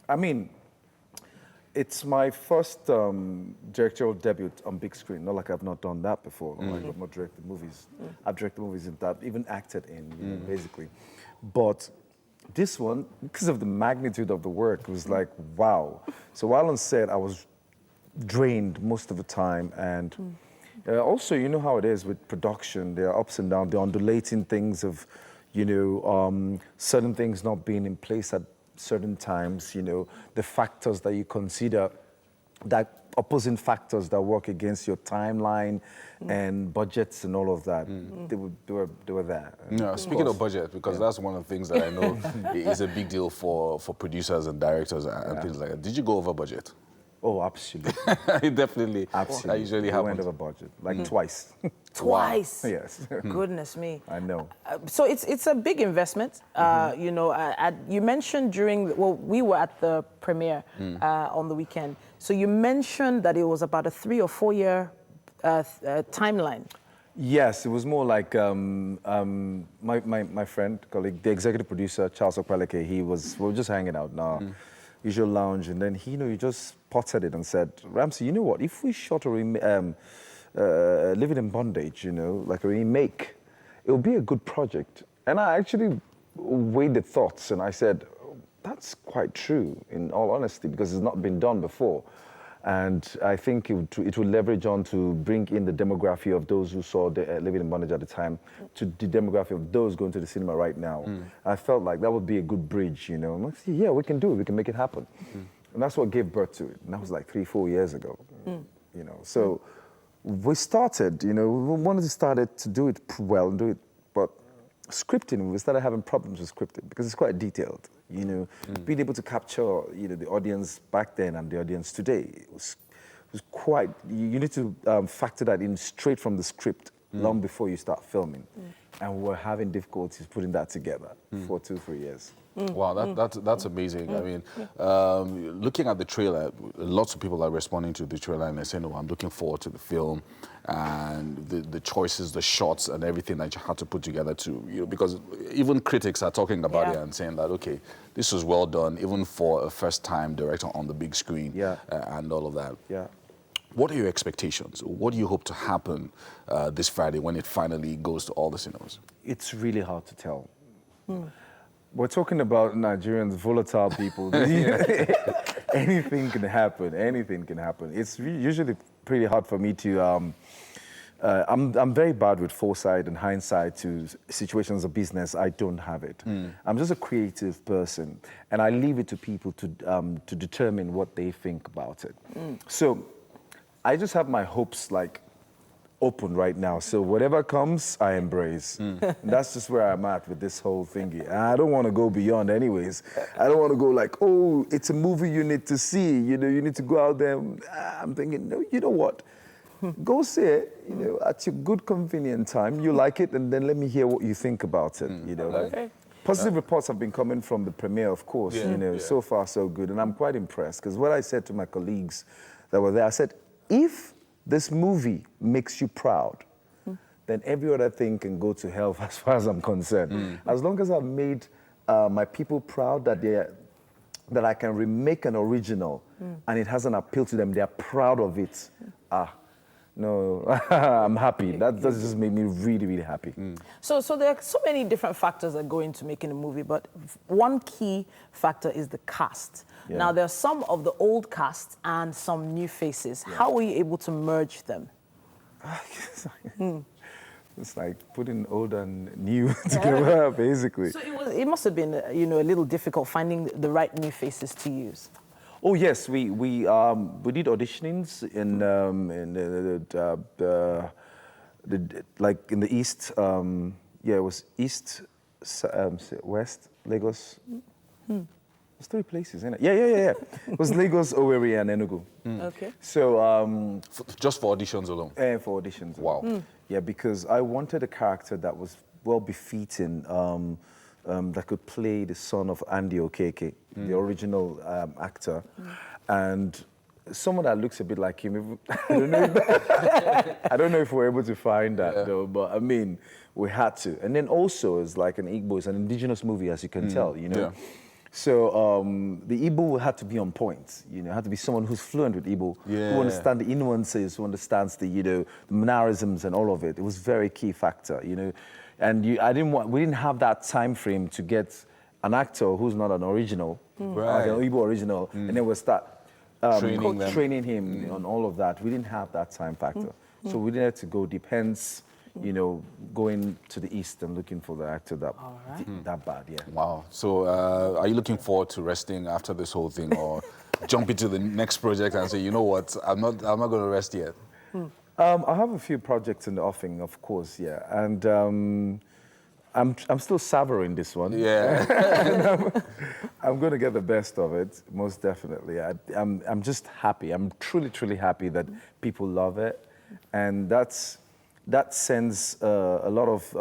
I mean, it's my first directorial debut on big screen. Not like I've not done that before. Not like I've not directed movies. I've directed movies that I've even acted in, basically. But this one, because of the magnitude of the work, was like, wow. So while on set, I was drained most of the time. And also, you know how it is with production. There are ups and downs, the undulating things of, certain things not being in place at certain times, the factors that you consider, that opposing factors that work against your timeline and budgets and all of that. They were there. Yeah, speaking of budget, because that's one of the things that I know is a big deal for producers and directors and things like that. Did you go over budget? Oh, absolutely. Definitely. Absolutely. That usually happens. We went over budget, like twice. Twice? Yes. Goodness me. I know. So it's a big investment. You mentioned we were at the premiere on the weekend. So you mentioned that it was about a 3 or 4 year timeline. Yes, it was more like my friend, colleague, the executive producer, Charles Okpaleke, we were just hanging out now. Usual lounge, and then he just spotted it and said, Ramsey, you know what, if we shot Living in Bondage, like a remake, it would be a good project. And I actually weighed the thoughts and I said, that's quite true, in all honesty, because it's not been done before. And I think it would leverage on to bring in the demography of those who saw Living in Bondage at the time to the demography of those going to the cinema right now. I felt like that would be a good bridge, I'm like, yeah, we can do it, we can make it happen. And that's what gave birth to it. And that was like 3-4 years ago, So we started, we wanted to start to do it well and do it, but scripting, we started having problems with scripting because it's quite detailed. Being able to capture, the audience back then and the audience today, it was quite, you need to factor that in straight from the script long before you start filming. And we're having difficulties putting that together for 2-3 years. Wow, that's amazing. I mean, looking at the trailer, lots of people are responding to the trailer and they're saying, I'm looking forward to the film and the choices, the shots and everything that you had to put together because even critics are talking about it and saying that, okay, this was well done, even for a first-time director on the big screen and all of that. Yeah. What are your expectations? What do you hope to happen this Friday when it finally goes to all the cinemas? It's really hard to tell. We're talking about Nigerians, volatile people. Anything can happen. Anything can happen. It's usually pretty hard for me to. I'm very bad with foresight and hindsight to situations of business. I don't have it. I'm just a creative person, and I leave it to people to determine what they think about it. So, I just have my hopes like open right now. So whatever comes, I embrace. That's just where I'm at with this whole thingy. And I don't want to go beyond anyways. I don't want to go like, oh, it's a movie you need to see. You know, you need to go out there. I'm thinking, no, you know what? Go see it, you know, at your good convenient time. You like it, and then let me hear what you think about it, you know. Okay. Positive reports have been coming from the premiere, of course, you know, so far so good. And I'm quite impressed, because what I said to my colleagues that were there, I said, if this movie makes you proud, then every other thing can go to hell as far as I'm concerned. As long as I've made my people proud that I can remake an original and it has an appeal to them, they're proud of it. No, I'm happy. That just made me really, really happy. So there are so many different factors that go into making a movie, but one key factor is the cast. Yeah. Now, there are some of the old cast and some new faces. How were you able to merge them? It's like putting old and new together, basically. So it must have been, you know, a little difficult finding the right new faces to use. Oh yes, we did auditionings in like in the east. Yeah, it was east, west, Lagos. There's 3 places, isn't it? Yeah. It was Lagos, Owerri, and Enugu. Okay. So just for auditions alone. For auditions. Wow. Yeah, because I wanted a character that was well befitting. That could play the son of Andy Okeke, the original actor, and someone that looks a bit like him. I don't know if we're able to find that though, but I mean, we had to. And then also, it's like an Igbo, it's an indigenous movie, as you can tell, you know. Yeah. So the Igbo had to be on point, you know, had to be someone who's fluent with Igbo, who understands the nuances, who understands the, you know, the mannerisms and all of it. It was a very key factor, you know. And we didn't have that time frame to get an actor who's not an original, like an Igbo original, and then we'll start training him on all of that. We didn't have that time factor. So we needed to go deep, hence, you know, going to the east and looking for the actor that bad, yeah. Wow. So are you looking forward to resting after this whole thing, or jump into the next project and say, you know what, I'm not going to rest yet? I have a few projects in the offing, of course, yeah, and I'm still savoring this one. Yeah. I'm going to get the best of it, most definitely. I'm just happy. I'm truly, truly happy that people love it, and that sends a lot of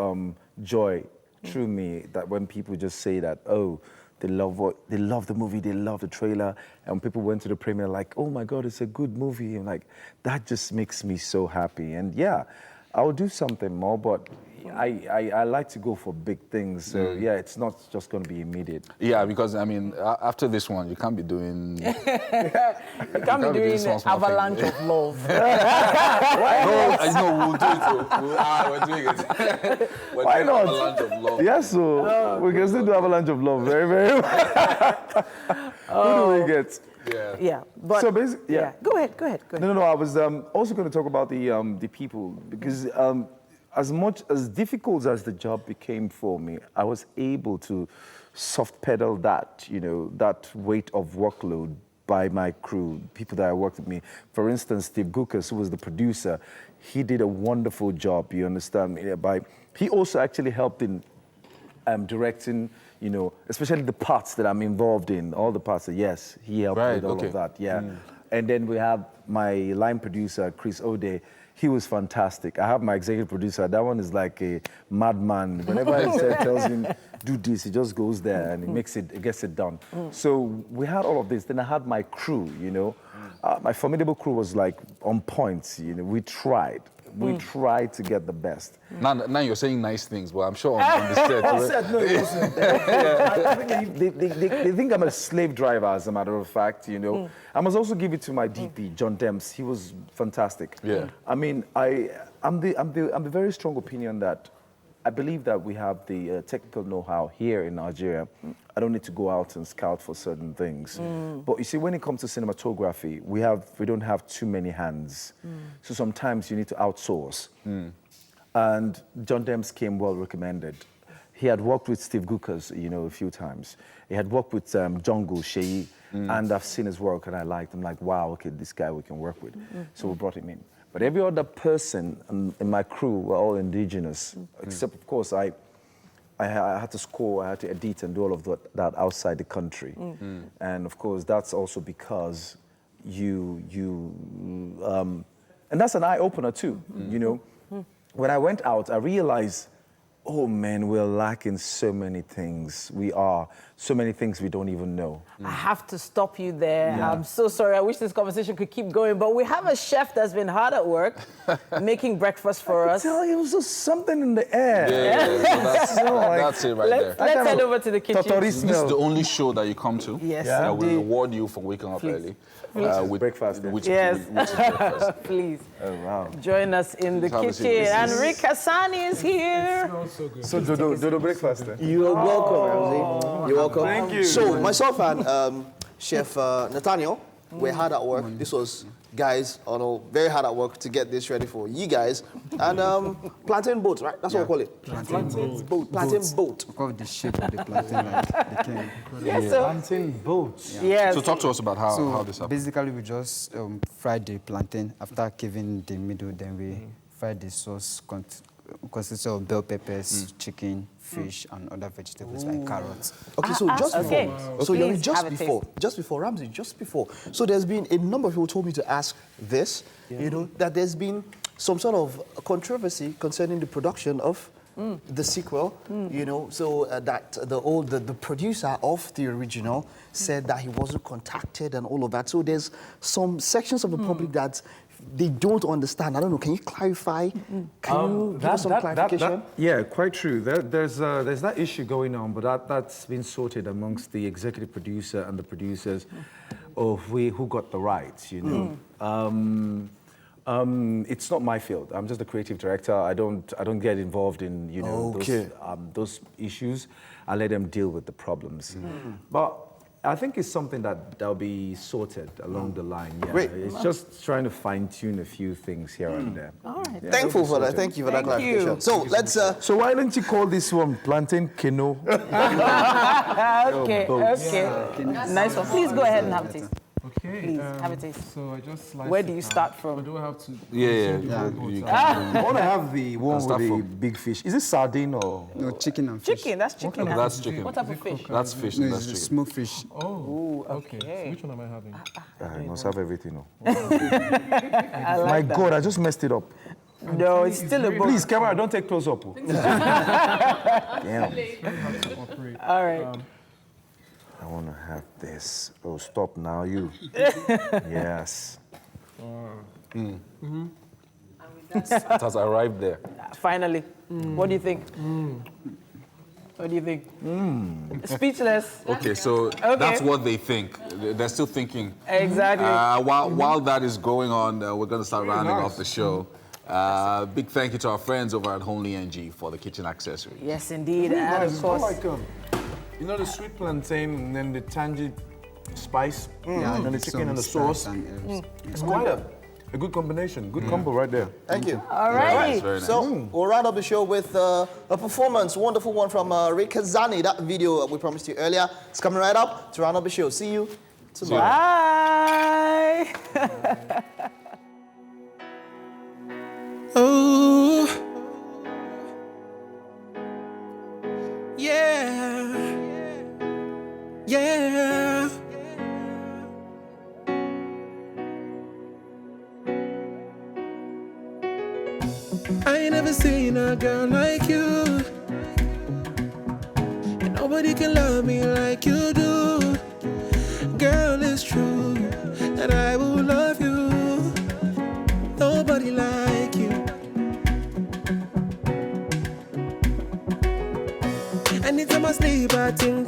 joy through me. That when people just say that, oh, they love the movie, they love the trailer, and people went to the premiere like, oh my God, it's a good movie. And like, that just makes me so happy. And yeah, I'll do something more, but I like to go for big things. So yeah, it's not just going to be immediate. Yeah, because I mean, after this one, you can't be doing. You can't be doing avalanche of love. No, we'll do it. We're doing it. Why not? Avalanche of love. Yes, so we can still do avalanche of love. Very, very well. Who do we get? Yeah, but so basically, yeah. Go ahead. No. I was also going to talk about the people, because as much as difficult as the job became for me, I was able to soft pedal that, you know, that weight of workload by my crew, people that worked with me. For instance, Steve Gukas, who was the producer, he did a wonderful job. You understand me? He also actually helped in directing, you know, especially the parts that I'm involved in, all the parts. Yes, he helped with all of that. Yeah, and then we have my line producer, Chris Ode. He was fantastic. I have my executive producer. That one is like a madman. Whenever he tells him, do this, he just goes there and he gets it done. So we had all of this. Then I had my crew, you know. My formidable crew was like on point, you know. We tried to get the best. Now you're saying nice things, but I'm sure on the set. I think they think I'm a slave driver, as a matter of fact, you know. I must also give it to my DP, John Demps. He was fantastic. Yeah. I mean, I'm the very strong opinion that I believe that we have the technical know-how here in Nigeria. I don't need to go out and scout for certain things. But you see, when it comes to cinematography, we don't have too many hands. So sometimes you need to outsource. And John Dems came well recommended. He had worked with Steve Gukas, a few times. He had worked with Jungle Sheyi, and I've seen his work and I liked him. Like, wow, okay, this guy we can work with. So we brought him in. But every other person in my crew were all indigenous, except, of course, I had to score, I had to edit and do all of that outside the country. And, of course, that's also because and that's an eye-opener, too, When I went out, I realized, oh, man, we're lacking so many things. We are. So many things we don't even know. I have to stop you there. Yeah. I'm so sorry. I wish this conversation could keep going, but we have a chef that's been hard at work making breakfast for us. I tell you, it was just something in the air. That's it right there. Let's head over to the kitchen. This is the only show that you come to. Yes, that will indeed. reward you for waking up early. With breakfast. Which Yes. is breakfast. Please. Oh, wow. Join us in the Have a kitchen. seat. And Rick Hassani is here. So Dodo breakfast. You are welcome, Ramsey. You're welcome. Thank you. So myself and Chef Nathaniel, we're hard at work. This was guys, very hard at work to get this ready for you guys. And plantain boat, right? That's what we call it. Plantain boat. Plantain boat. Because of the shape of the plantain, like the cane. Yes, so plantain boat. Yes. So talk to us about how this happens. Basically, we just fry the plantain. After giving the middle, then we fry the sauce. Consists of bell peppers, chicken, fish, and other vegetables like carrots. Okay, so just before, okay. so Please just before Ramsey, just before. So there's been a number of people told me to ask this, that there's been some sort of controversy concerning the production of the sequel, so that the producer of the original said that he wasn't contacted and all of that. So there's some sections of the public that they don't understand. I don't know. Can you clarify? Can you give us some clarification? Yeah, quite true. There's that issue going on, but that's been sorted amongst the executive producer and the producers of who got the rights. It's not my field. I'm just a creative director. I don't get involved in those issues. I let them deal with the problems. But I think it's something that'll be sorted along the line. Yeah. Great. It's just trying to fine-tune a few things here and there. All right. Yeah, Thankful for that. Thank you for that clarification. So let's. So why don't you call this one plantain canoe? Okay. Nice one. Please go ahead and have a taste. Okay. Please, have a taste. So I just slice Where do it you now. start from? Or do I have to? I want to have the one with the big fish. Is it sardine or? No, chicken and fish. Chicken, that's chicken. That's chicken. What type of fish? That's fish. No, That's it's chicken. smoked fish. Oh, okay. So which one am I having? I must have everything. I like My that. God, I just messed it up. No, it's still a boat. Please, camera, don't take close up. Damn. All right. I want to have this. Oh, stop now, you. Yes. It has arrived there. Finally. What do you think? What do you think? Speechless. Okay, so that's what they think. They're still thinking. Exactly. While that is going on, we're going to start rounding off the show. Big thank you to our friends over at Homely NG for the kitchen accessories. Yes, indeed. And of course, You know the sweet plantain and then the tangy spice, Yeah, and then the chicken and the sauce. It's quite a good combination, good combo right there. Thank you. all righty. Very nice. So we'll round up the show with a performance, wonderful one from Rick Kazani. That video we promised you earlier. It's coming right up to round up the show. See you tomorrow. Bye. Oh, yeah, yeah. I ain't never seen a girl like you, and nobody can love me like you do. Girl, it's true that I will love you. Nobody like you. Anytime I sleep, I think